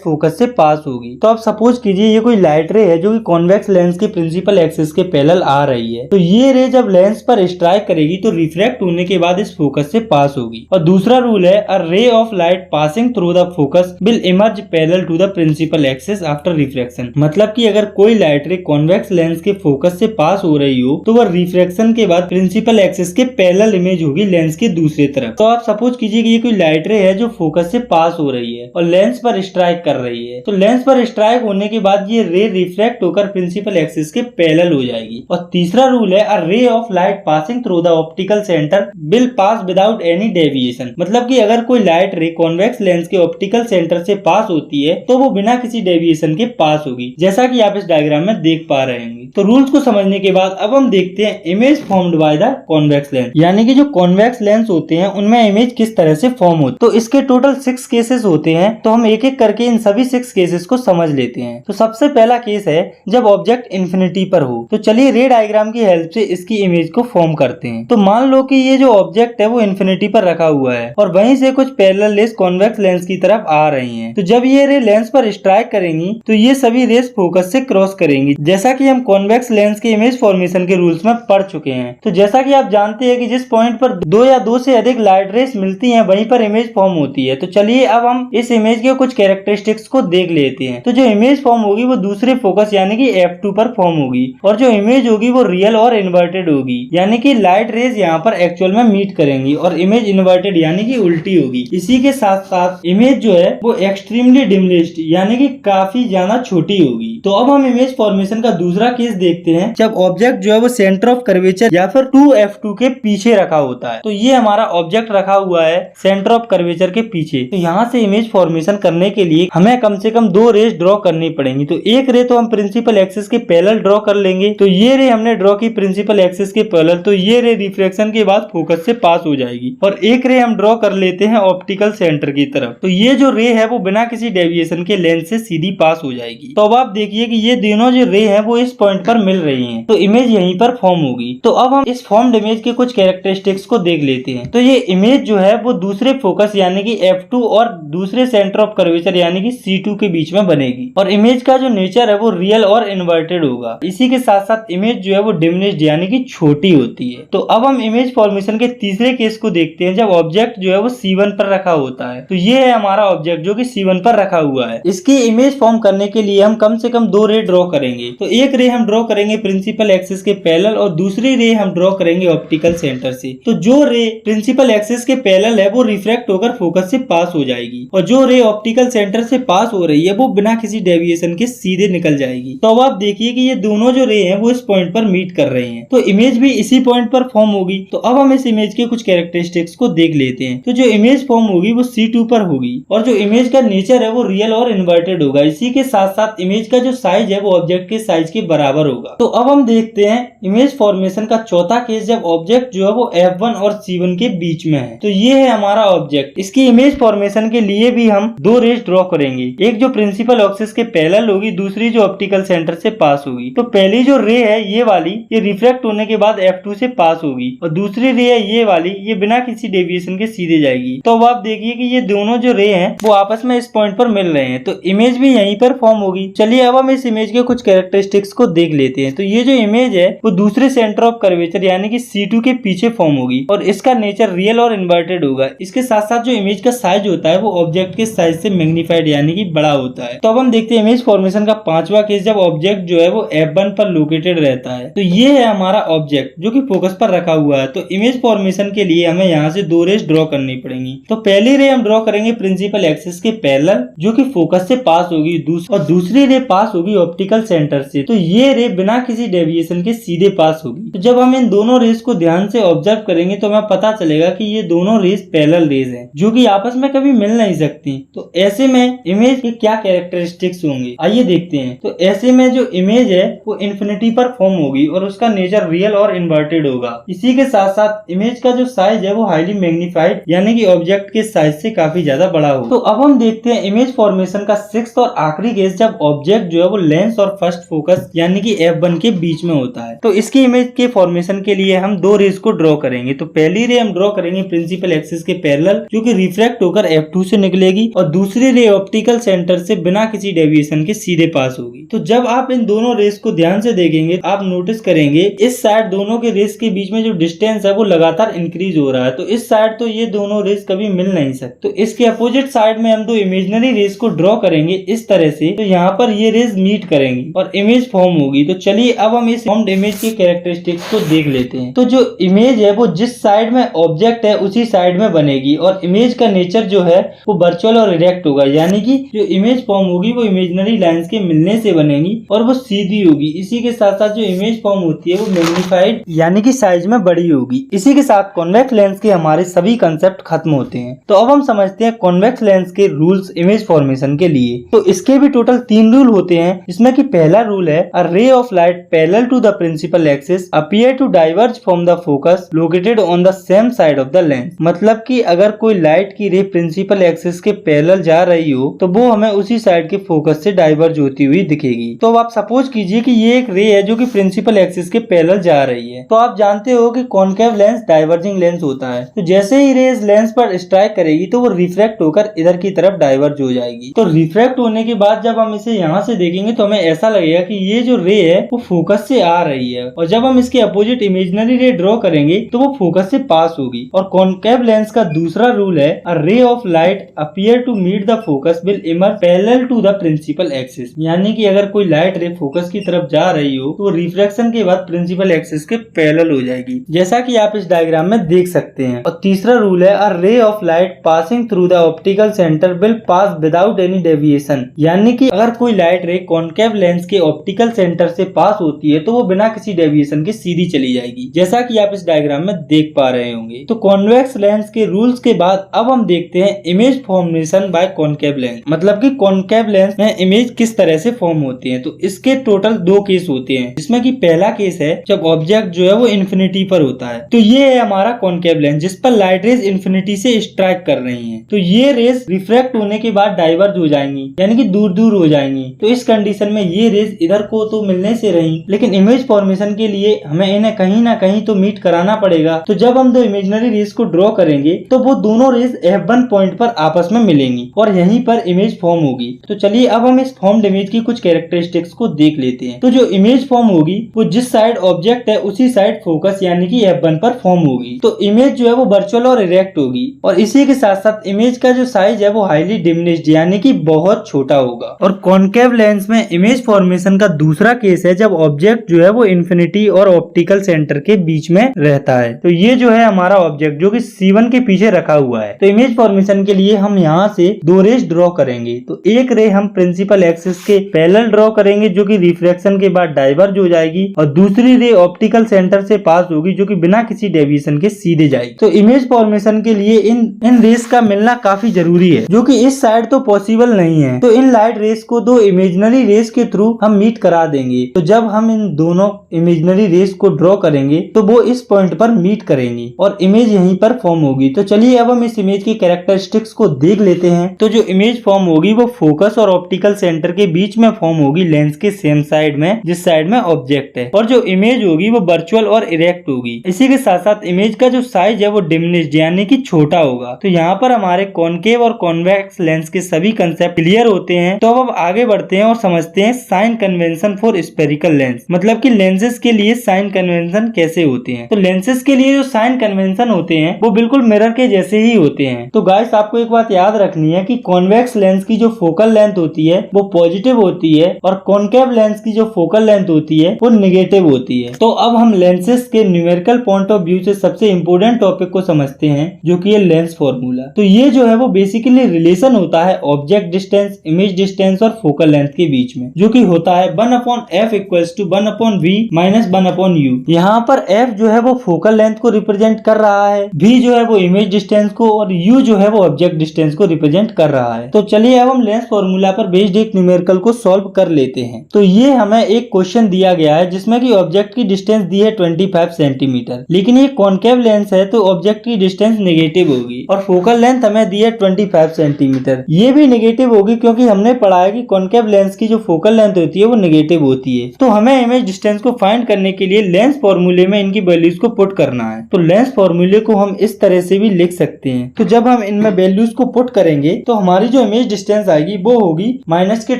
फोकस से पास होगी। तो आप सपोज कीजिए ये कोई लाइट रे है जो कि कॉन्वेक्स लेंस के प्रिंसिपल एक्सिस के पैरेलल आ रही है, तो ये रे जब लेंस पर स्ट्राइक करेगी तो रिफ्रैक्ट होने के बाद इस फोकस से पास होगी। और दूसरा रूल है, a ray of light passing through the focus will emerge parallel to the principal axis after refraction. मतलब कि अगर कोई लाइट रे कॉन्वेक्स लेंस के फोकस से पास हो रही हो तो वह रिफ्रैक्शन के बाद प्रिंसिपल एक्सिस के पैरेलल इमेज होगी लेंस के दूसरी तरफ। तो आप सपोज कीजिए कि ये कोई लाइट रे है जो फोकस से पास हो रही है और लेंस पर स्ट्राइक कर रही है। तो लेंस पर स्ट्राइक होने के बाद ये रे रिफ्रैक्ट होकर प्रिंसिपल एक्सिस के पैरेलल हो जाएगी। और तीसरा रूल है, a ray of light passing through the optical centre will pass without any deviation. मतलब कि अगर कोई लाइट रे कॉन्वेक्स लेंस के ऑप्टिकल सेंटर से पास होती है तो वो बिना किसी डेविएशन के पास होगी, जैसा कि आप इस डायग्राम में देख पा रहे हैं। तो रूल्स को समझने के बाद अब हम देखते हैं image formed by the convex lens, यानी कि जो कॉन्वेक्स लेंस होते हैं उनमें इमेज किस तरह से फॉर्म होती है। तो इसके टोटल 6 केसेस होते हैं, तो हम एक एक करके इन सभी 6 केसेस को समझ लेते हैं। तो सबसे पहला केस है जब ऑब्जेक्ट इन्फिनिटी पर हो। तो चलिए रे डायग्राम की हेल्प से इसकी इमेज को फॉर्म करते हैं। तो मान लो कि ये जो ऑब्जेक्ट है वो इन्फिनिटी पर रखा हुआ है और वहीं से कुछ पैरेलल रेस कॉन्वेक्स लेंस की तरफ आ रही हैं। तो जब ये रे लेंस पर स्ट्राइक करेंगी तो ये सभी रेस फोकस से क्रॉस करेंगी, जैसा कि हम कॉन्वेक्स लेंस के इमेज फॉर्मेशन के रूल्स में पढ़ चुके हैं। तो जैसा कि आप जानते हैं कि जिस पॉइंट पर 2 या 2 से अधिक लाइट रेस मिलती हैं वहीं पर इमेज फॉर्म होती है। तो चलिए अब हम इस इमेज के कुछ कैरेक्टरिस्टिक्स को देख लेते हैं। तो जो इमेज फॉर्म होगी वो दूसरे फोकस यानी कि f2 पर फॉर्म होगी और जो इमेज होगी वो रियल और इन्वर्टेड होगी, यानी कि लाइट रेज यहाँ पर एक्चुअल में मीट करेंगी और इमेज इन्वर्टेड यानी कि उल्टी होगी। इसी के साथ साथ इमेज जो है वो एक्सट्रीमली डिमलिश्ड यानी कि काफी ज्यादा छोटी होगी। तो अब हम इमेज फॉर्मेशन का दूसरा केस देखते हैं जब ऑब्जेक्ट जो है वो सेंटर ऑफ कर्वेचर या फिर 2f2 के पीछे रखा होता है। तो ये हमारा ऑब्जेक्ट रखा हुआ है सेंटर ऑफ कर्वेचर के पीछे। तो यहाँ से इमेज फॉर्मेशन करने के लिए हमें कम से कम 2 रेस ड्रॉ करनी पड़ेंगी। तो एक रे तो हम प्रिंसिपल एक्सिस के पैरेलल ड्रॉ कर लेंगे। तो ये रे हमने ड्रॉ की प्रिंसिपल एक्सिस के पैरेलल, तो ये रे रिफ्रैक्शन के बाद फोकस से पास हो जाएगी। और एक रे हम ड्रॉ कर लेते हैं ऑप्टिकल सेंटर की तरफ। तो ये जो रे है वो बिना किसी डेविएशन के लेंस से सीधी पास हो जाएगी। तो अब आप देखिए कि ये दोनों जो रे है वो इस पॉइंट पर मिल रही है, तो इमेज यहीं पर फॉर्म होगी। तो अब हम इस फॉर्म्ड इमेज के कुछ कैरेक्टरिस्टिक्स को देख लेते हैं। तो ये इमेज जो है वो दूसरे फोकस यानी कि f2 और दूसरे सेंटर ऑफ कर्वेचर यानी कि c2 के बीच में बनेगी और इमेज का जो नेचर है वो रियल और इन्वर्टेड होगा। इसी के साथ साथ इमेज जो है वो डिमिनिश्ड यानी कि छोटी होती है। तो अब हम इमेज फॉर्मेशन के तीसरे केस को देखते हैं जब ऑब्जेक्ट जो है वो c1 पर रखा होता है। तो ये है हमारा ऑब्जेक्ट जो कि c1 पर रखा हुआ है। इसकी इमेज फॉर्म करने के लिए हम कम से कम 2 रे ड्रॉ करेंगे। तो एक रे हम ड्रॉ करेंगे प्रिंसिपल एक्सिस के पैरेलल और दूसरी रे हम ड्रॉ करेंगे ऑप्टिकल सेंटर से। तो जो रे प्रिंसिपल एक्सिस के पैरेलल है वो रिफ्रैक्ट होकर फोकस से पास हो जाएगी और जो रे ऑप्टिकल सेंटर से पास हो रही है वो बिना किसी डेविएशन के सीधे निकल जाएगी। तो अब आप देखिए कि ये दोनों जो रे हैं वो इस पॉइंट पर मीट कर रहे हैं, तो इमेज भी इसी पॉइंट पर फॉर्म होगी। तो अब हम इस इमेज के कुछ कैरेक्टरिस्टिक्स को देख लेते हैं। तो जो इमेज फॉर्म होगी वो C2 पर होगी और जो इमेज का नेचर है वो रियल और इन्वर्टेड होगा। इसी के साथ साथ इमेज का जो साइज है वो ऑब्जेक्ट के साइज के बराबर होगा। तो अब हम देखते हैं इमेज फॉर्मेशन का चौथा केस जब ऑब्जेक्ट जो है वो f1 और c1 के बीच में है। तो ये है हमारा ऑब्जेक्ट। इसकी इमेज फॉर्मेशन के लिए भी हम 2 रेस ड्रॉ करेंगे, एक जो प्रिंसिपल एक्सिस के पैरेलल होगी, दूसरी जो ऑप्टिकल सेंटर से पास होगी। तो पहली जो रे है ये वाली, ये रिफ्रैक्ट होने के बाद f2 से पास होगी और दूसरी रे है ये वाली, ये बिना किसी डेविएशन के सीधे जाएगी। तो अब आप देखिए कि ये दोनों जो रे हैं वो आपस में इस पॉइंट पर मिल रहे हैं, तो इमेज भी यहीं पर फॉर्म होगी। चलिए अब हम इस इमेज के कुछ कैरेक्टरिस्टिक्स को देख लेते हैं। तो ये जो इमेज है वो दूसरे सेंटर ऑफ कर्वेचर यानी कि C2 के पीछे फॉर्म होगी और इसका नेचर रियल और इन्वर्टेड होगा। इसके साथ साथ जो इमेज का साइज होता है वो ऑब्जेक्ट के साइज से मैग्नीफाइड यानी कि बड़ा होता है। तो अब हम देखते हैं इमेज फॉर्मेशन का पांचवा केस जब ऑब्जेक्ट जो है वो f1 पर लोकेटेड रहता है। तो ये है हमारा ऑब्जेक्ट जो कि फोकस पर रखा हुआ है। तो इमेज फॉर्मेशन के लिए हमें यहाँ से 2 रेस ड्रॉ करनी पड़ेंगी। तो पहली रे हम ड्रॉ करेंगे प्रिंसिपल एक्सिस के पैरेलल जो कि फोकस से पास होगी और दूसरी रे पास होगी ऑप्टिकल सेंटर से। तो ये रे बिना किसी डेविएशन के सीधे पास होगी। तो जब हम इन दोनों रेस को ध्यान से ऑब्जर्व करेंगे तो हमें पता चलेगा कि ये दोनों रेस पैरेलल रेस हैं जो कि आपस में कभी मिल नहीं सकती। तो ऐसे में इमेज के क्या कैरेक्टरिस्टिक्स होंगे आइए देखते हैं। तो ऐसे में जो इमेज है वो इन्फिनिटी पर फॉर्म होगी और उसका नेचर रियल और इन्वर्टेड होगा। इसी के साथ साथ इमेज का जो साइज है वो हाईली मैग्नीफाइड यानी कि ऑब्जेक्ट के साइज से काफी ज्यादा बड़ा होगा। तो अब हम देखते हैं इमेज फॉर्मेशन का 6th और आखिरी केस जब ऑब्जेक्ट जो है वो लेंस और फर्स्ट फोकस यानी कि f1 के बीच में होता है। तो इसकी इमेज के फॉर्मेशन के लिए हम दो रेस को ड्रॉ करेंगे। तो पहली रे हम ड्रॉ करेंगे प्रिंसिपल एक्सिस के पैरेलल, जो कि रिफ्रैक्ट होकर F2 से निकलेगी, और दूसरी रे ऑप्टिकल सेंटर से बिना किसी डेविएशन के सीधे पास होगी। तो जब आप इन दोनों रेस को ध्यान से देखेंगे आप नोटिस करेंगे इस साइड दोनों के रेस के बीच में जो डिस्टेंस है वो लगातार इंक्रीज हो रहा है। तो इस साइड तो ये दोनों रेस कभी मिल नहीं सकते। तो इसके अपोजिट साइड में हम दो इमेजिनरी रेस को ड्रॉ करेंगे इस तरह से, तो यहाँ पर ये रेस मीट करेंगी और इमेज फॉर्म होगी। तो चलिए अब हम इस फॉर्म्ड इमेज के कैरेक्टरिस्टिक्स को देख लेते हैं। तो जो इमेज है वो जिस साइड में ऑब्जेक्ट है उसी साइड में बनेगी, और इमेज का नेचर जो है वो वर्चुअल और इरेक्ट होगा, यानी कि जो इमेज फॉर्म होगी वो इमेजिनरी लाइंस के मिलने से बनेगी और वो सीधी होगी। इसी के साथ साथ जो इमेज फॉर्म होती है वो मैग्नीफाइड यानी कि साइज में बड़ी होगी। इसी के साथ कॉन्वेक्स लेंस के हमारे सभी कंसेप्ट खत्म होते हैं। तो अब हम समझते हैं कॉन्वेक्स लेंस के रूल्स इमेज फॉर्मेशन के लिए। तो इसके भी टोटल 3 रूल होते हैं, जिसमें कि पहला रूल है a ray of light parallel to the principal axis appear to diverge from the focus located on the same side of the lens. मतलब कि अगर कोई लाइट की रे प्रिंसिपल एक्सिस के पैरेलल जा रही हो तो वो हमें उसी साइड के फोकस से डाइवर्ज होती हुई दिखेगी। तो अब आप सपोज कीजिए कि ये एक रे है जो कि प्रिंसिपल एक्सिस के पैरेलल जा रही है। तो आप जानते हो कि कॉनकेव लेंस डाइवर्जिंग लेंस होता है। तो जैसे ही रे इस लेंस पर स्ट्राइक करेगी तो वो रिफ्रैक्ट होकर इधर की तरफ डाइवर्ज हो जाएगी। तो रिफ्रैक्ट होने के बाद जब हम इसे यहाँ से देखेंगे तो हमें ऐसा लगेगा कि ये जो रे है वो फोकस से आ रही है, और जब हम इसके अपोजिट इमेजिनरी रे ड्रॉ करेंगे तो वो फोकस से पास होगी। और कॉनकेव लेंस का दूसरा रूल है a ray of light appear to meet the focus will emerge parallel to the principal axis. यानी कि अगर कोई लाइट रे फोकस की तरफ जा रही हो तो रिफ्रैक्शन के बाद प्रिंसिपल एक्सिस के पैरेलल हो जाएगी, जैसा कि आप इस डायग्राम में देख सकते हैं। और तीसरा रूल है a ray of light passing through the optical centre will pass without any deviation. यानी कि अगर कोई लाइट रे कॉनकेव लेंस के ऑप्टिकल सेंटर से पास होती है तो वो बिना किसी डेविएशन के सीधी चली जाएगी, जैसा कि आप इस डायग्राम में देख पा रहे होंगे। तो कॉन्वेक्स लेंस के रूल्स के बाद अब हम देखते हैं image formation by concave lens, मतलब कि कॉनकेव लेंस में इमेज किस तरह से फॉर्म होती है। तो इसके टोटल 2 केस होते हैं, जिसमें कि पहला केस है जब ऑब्जेक्ट जो है वो इन्फिनिटी पर होता है। तो ये है हमारा कॉनकेव लेंस जिस पर लाइट रेज इन्फिनिटी से स्ट्राइक कर रही हैं। तो ये रेज रिफ्रैक्ट होने के बाद डाइवर्ज हो जाएंगी, यानी कि दूर दूर हो जाएंगी। तो इस कंडीशन में ये रेज इधर को तो मिलने से रही, लेकिन इमेज फॉर्मेशन के लिए हमें इन्हें कहीं ना कहीं तो मीट कराना पड़ेगा। तो जब हम दो इमेजिनरी रेज को ड्रॉ करेंगे तो वो दोनों रेज F1 पॉइंट पर आपस में मिलेंगी और यहीं पर इमेज फॉर्म होगी। तो चलिए अब हम इस फॉर्म्ड इमेज की कुछ कैरेक्टरिस्टिक्स को देख लेते हैं। तो जो इमेज फॉर्म होगी वो जिस साइड ऑब्जेक्ट है उसी साइड फोकस यानी कि F1 पर फॉर्म होगी। तो इमेज जो है वो वर्चुअल और इरेक्ट होगी, और इसी के साथ साथ इमेज का जो साइज है वो हाईली डिमिनिश्ड यानी कि बहुत छोटा होगा। और कॉनकेव लेंस में इमेज फॉर्मेशन का दूसरा केस है जब ऑब्जेक्ट जो है वो इन्फिनिटी और ऑप्टिकल सेंटर के बीच में रहता है। तो ये जो है हमारा ऑब्जेक्ट जो कि C1 के पीछे रखा हुआ है। तो इमेज फॉर्मेशन के लिए हम यहाँ से 2 रेज ड्रॉ करेंगे। तो एक रे हम प्रिंसिपल एक्सिस के पैरेलल ड्रॉ करेंगे जो कि रिफ्रैक्शन के बाद डाइवर्ज हो जाएगी, और दूसरी रे ऑप्टिकल सेंटर से पास होगी जो कि बिना किसी डेविएशन के सीधे जाएगी। तो इमेज फॉर्मेशन के लिए इन रेस का मिलना काफी जरूरी है, जो कि इस साइड तो पॉसिबल नहीं है। तो इन लाइट रेस को 2 इमेजिनरी रेस के थ्रू हम मीट करा देंगे। तो जब हम इन दोनों इमेजिनरी रेस को ड्रॉ करेंगे तो वो इस पॉइंट पर मीट करेंगी और इमेज यहीं पर फॉर्म होगी। तो चलिए अब हम इस इमेज की कैरेक्टरिस्टिक्स को देख लेते हैं। तो जो इमेज फॉर्म होगी वो फोकस और ऑप्टिकल सेंटर के बीच में फॉर्म होगी, लेंस के सेम साइड में जिस साइड में ऑब्जेक्ट है, और जो इमेज होगी वो वर्चुअल और इरेक्ट होगी। इसी के साथ साथ इमेज का जो साइज है वो डिमिनिश्ड यानी कि छोटा होगा। तो यहाँ पर हमारे कॉनकेव और कॉन्वेक्स लेंस के सभी कंसेप्ट क्लियर होते हैं। तो अब आगे बढ़ते हैं और समझते हैं sign convention for spherical lens, मतलब कि लेंसेज के लिए साइन कन्वेंशन कैसे होते हैं। तो लेंसेज के लिए जो साइन कन्वेंशन होते हैं वो बिल्कुल मिरर के जैसे ही होते हैं। तो गाइस आपको एक बात याद रखनी है कि कॉन्वेक्स लेंस की जो फोकल लेंथ होती है वो पॉजिटिव होती है, और कॉनकेव लेंस की जो फोकल लेंथ होती है वो निगेटिव होती है। तो अब हम लेंसेज के न्यूमेरिकल पॉइंट ऑफ व्यू से सबसे इंपोर्टेंट टॉपिक को समझते हैं, जो कि है लेंस फॉर्मूला। तो ये जो है वो बेसिकली रिलेशन होता है ऑब्जेक्ट डिस्टेंस, इमेज डिस्टेंस और फोकल लेंथ के बीच में, जो कि होता है 1/f = 1/v - 1/u। यहाँ पर f जो है वो फोकल लेंथ को रिप्रेजेंट कर रहा है, v जो है वो इमेज डिस्टेंस को, और u जो है वो ऑब्जेक्ट डिस्टेंस को रिप्रेजेंट कर रहा है। तो चलिए अब हम लेंस फॉर्मूला पर बेस्ड एक न्यूमेरिकल को सॉल्व कर लेते हैं। तो ये हमें एक क्वेश्चन दिया गया है जिसमें कि ऑब्जेक्ट की डिस्टेंस दी है 25 सेंटीमीटर, लेकिन ये कॉनकेव लेंस है तो ऑब्जेक्ट की डिस्टेंस नेगेटिव होगी, और फोकल लेंथ हमें दी है 25 सेंटीमीटर। ये भी नेगेटिव होगी क्योंकि हमने पढ़ा है कि कॉनकेव लेंस की जो फोकल लेंथ होती है वो नेगेटिव होती है। तो हमें इमेज डिस्टेंस को फाइंड करने के लिए लेंस फॉर्मूले में इन इनकी वैल्यूज को पुट करना है। तो लेंस फॉर्मूले को हम इस तरह से भी लिख सकते हैं। तो जब हम इनमें वैल्यूज को पुट करेंगे तो हमारी जो इमेज डिस्टेंस आएगी वो होगी माइनस के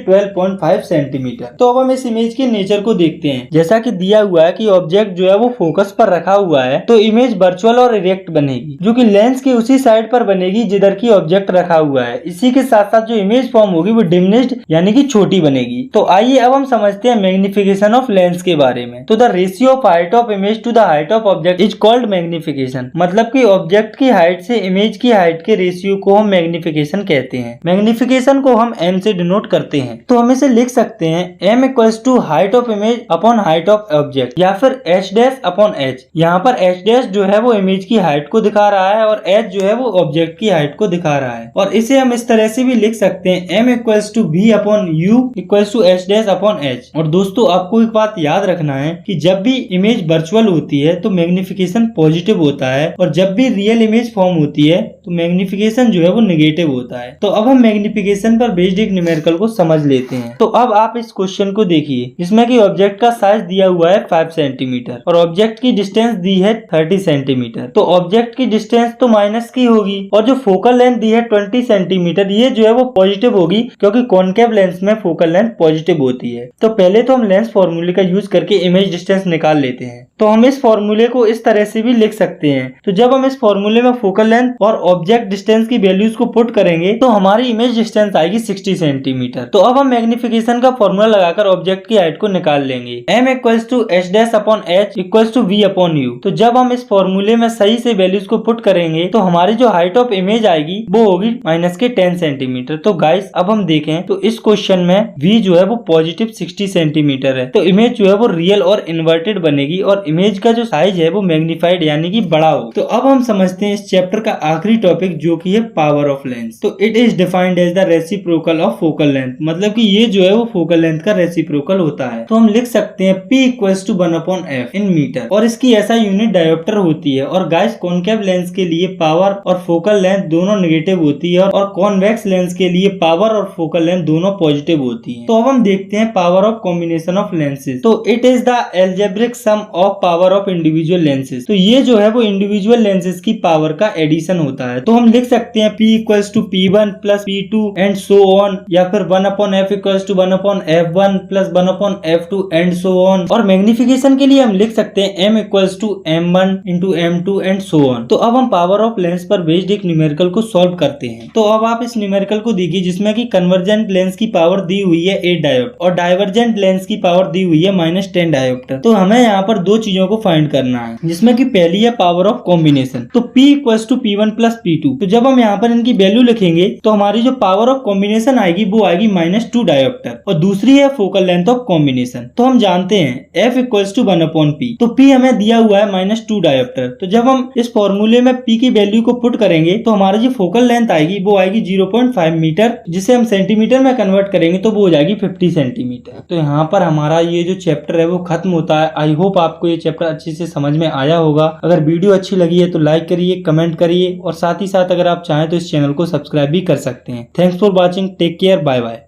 12.5 सेंटीमीटर। तो अब हम इस इमेज के नेचर को देखते हैं। जैसा कि दिया हुआ है कि ऑब्जेक्ट जो है वो फोकस पर रखा हुआ है, तो इमेज वर्चुअल और इरेक्ट बनेगी, जो कि लेंस की उसी साइड पर बनेगी जिधर की ऑब्जेक्ट रखा हुआ है। इसी के साथ साथ जो इमेज फॉर्म होगी वो डिमिनिश्ड यानी कि छोटी बनेगी। तो आइए अब हम समझते हैं मैग्निफिकेशन ऑफ लेंस के बारे में। तो the ratio of height of image to the height of object is called magnification. मतलब कि ऑब्जेक्ट की हाइट से इमेज की हाइट के रेशियो को हम मैग्निफिकेशन कहते हैं। मैग्निफिकेशन को हम m से डिनोट करते हैं। तो हम इसे लिख सकते हैं m equals to height of image upon height of object, या फिर h डैश अपॉन h। यहाँ पर h डैश जो है वो इमेज की हाइट को दिखा रहा है और h जो है वो ऑब्जेक्ट की हाइट को दिखा रहा है। और इसे हम इस तरह से भी लिख सकते हैं m equals to v upon u equals to h dash upon h। और दोस्तों आपको एक बात याद रखना है कि जब भी इमेज वर्चुअल होती है तो मैग्निफिकेशन पॉजिटिव होता है, और जब भी रियल इमेज फॉर्म होती है तो मैग्निफिकेशन जो है वो नेगेटिव होता है। तो अब हम मैग्निफिकेशन पर बेस्ड एक न्यूमेरिकल को समझ लेते हैं। तो अब आप इस क्वेश्चन को देखिए, जिसमें कि ऑब्जेक्ट का साइज दिया हुआ है 5 सेंटीमीटर और ऑब्जेक्ट की डिस्टेंस दी है 30 सेंटीमीटर। तो ऑब्जेक्ट की डिस्टेंस तो माइनस की होगी और जो फोकल लेंथ दी है 20 सेंटीमीटर, ये जो है वो पॉजिटिव होगी, क्योंकि कॉनकेव लेंस में फोकल लेंथ पॉजिटिव होती है। तो पहले तो हम लेंस फॉर्मूले का यूज करके इमेज डिस्टेंस निकाल लेते हैं। तो हम इस फॉर्मूले को इस तरह से भी लिख सकते हैं। तो जब हम इस फॉर्मूले में फोकल लेंथ और ऑब्जेक्ट डिस्टेंस की वैल्यूज को पुट करेंगे तो हमारी इमेज डिस्टेंस आएगी 60 सेंटीमीटर। तो अब हम मैग्निफिकेशन का फॉर्मूला लगाकर ऑब्जेक्ट की हाइट को निकाल लेंगे। m equals to h dash upon h equals to v upon u। तो जब हम इस फॉर्मूले में सही से वैल्यूज को पुट करेंगे तो हमारी जो हाइट ऑफ इमेज आएगी वो होगी माइनस के 10 सेंटीमीटर। तो गाइस अब हम देखें तो इस क्वेश्चन में v जो है वो पॉजिटिव 60 सेंटीमीटर है, तो इमेज जो है वो रियल और इन्वर्टेड बनेगी और इमेज का जो साइज है वो मैग्नीफाइड यानी कि बड़ा हो। तो अब हम समझते हैं इस चैप्टर का आखिरी टॉपिक, जो कि है पावर ऑफ लेंस। तो it is defined as the reciprocal of focal length. मतलब कि ये जो है वो फोकल लेंथ का रेसिप्रोकल होता है। तो हम लिख सकते हैं p equals to 1/f in metre, और इसकी ऐसा यूनिट डायोप्टर होती है। और गाइस कॉनकेव लेंस के लिए पावर और फोकल लेंथ दोनों नेगेटिव होती है और कॉन्वेक्स लेंस के लिए पावर और फोकल लेंथ दोनों पॉजिटिव होती है। तो अब हम देखते हैं power of combination of lenses. तो it is the algebraic sum of power of individual lenses. तो ये जो है वो इंडिविजुअल लेंसेज की पावर का एडिशन होता है। तो हम लिख सकते हैं p equals to p1 plus p2 and so on, या फिर 1/f equals to 1/f1 plus 1/f2 and so on. और मैग्निफिकेशन के लिए हम लिख सकते हैं m equals to m1 into m2 and so on. तो अब हम पावर ऑफ लेंस पर बेस्ड एक न्यूमेरिकल को सॉल्व करते हैं। तो अब आप इस न्यूमेरिकल को देखिए, जिसमें कि कन्वर्जेंट लेंस की पावर दी हुई है 8 डायोप्टर और डाइवर्जेंट लेंस की पावर दी हुई है -10 डायोप्टर। तो हमें यहाँ पर दो चीजों को फाइंड करना है, जिसमें कि पहली है पावर ऑफ कॉम्बिनेशन। तो p equals to p1 plus p2। तो जब हम यहाँ पर इनकी वैल्यू लिखेंगे तो हमारी जो पावर ऑफ कॉम्बिनेशन आएगी वो आएगी -2 डायोप्टर, और दूसरी है फोकल लेंथ ऑफ कॉम्बिनेशन। तो हम जानते हैं f इक्वल्स टू 1/p। तो p हमें दिया हुआ है -2 डायोप्टर। तो जब हम इस फॉर्मूले में p की वैल्यू को पुट करेंगे तो हमारी जो फोकल लेंथ आएगी वो आएगी 0.5 मीटर, जिसे हम सेंटीमीटर में कन्वर्ट करेंगे तो वो हो जाएगी 50 सेंटीमीटर। तो यहाँ पर हमारा ये जो चैप्टर है वो खत्म होता है। आई होप आपको ये चैप्टर अच्छे से समझ में आया होगा। अगर वीडियो अच्छी लगी है तो लाइक करिए, कमेंट करिए, और साथ ही साथ अगर आप चाहें तो इस चैनल को सब्सक्राइब भी कर सकते हैं। Thanks for watching, take care, bye bye.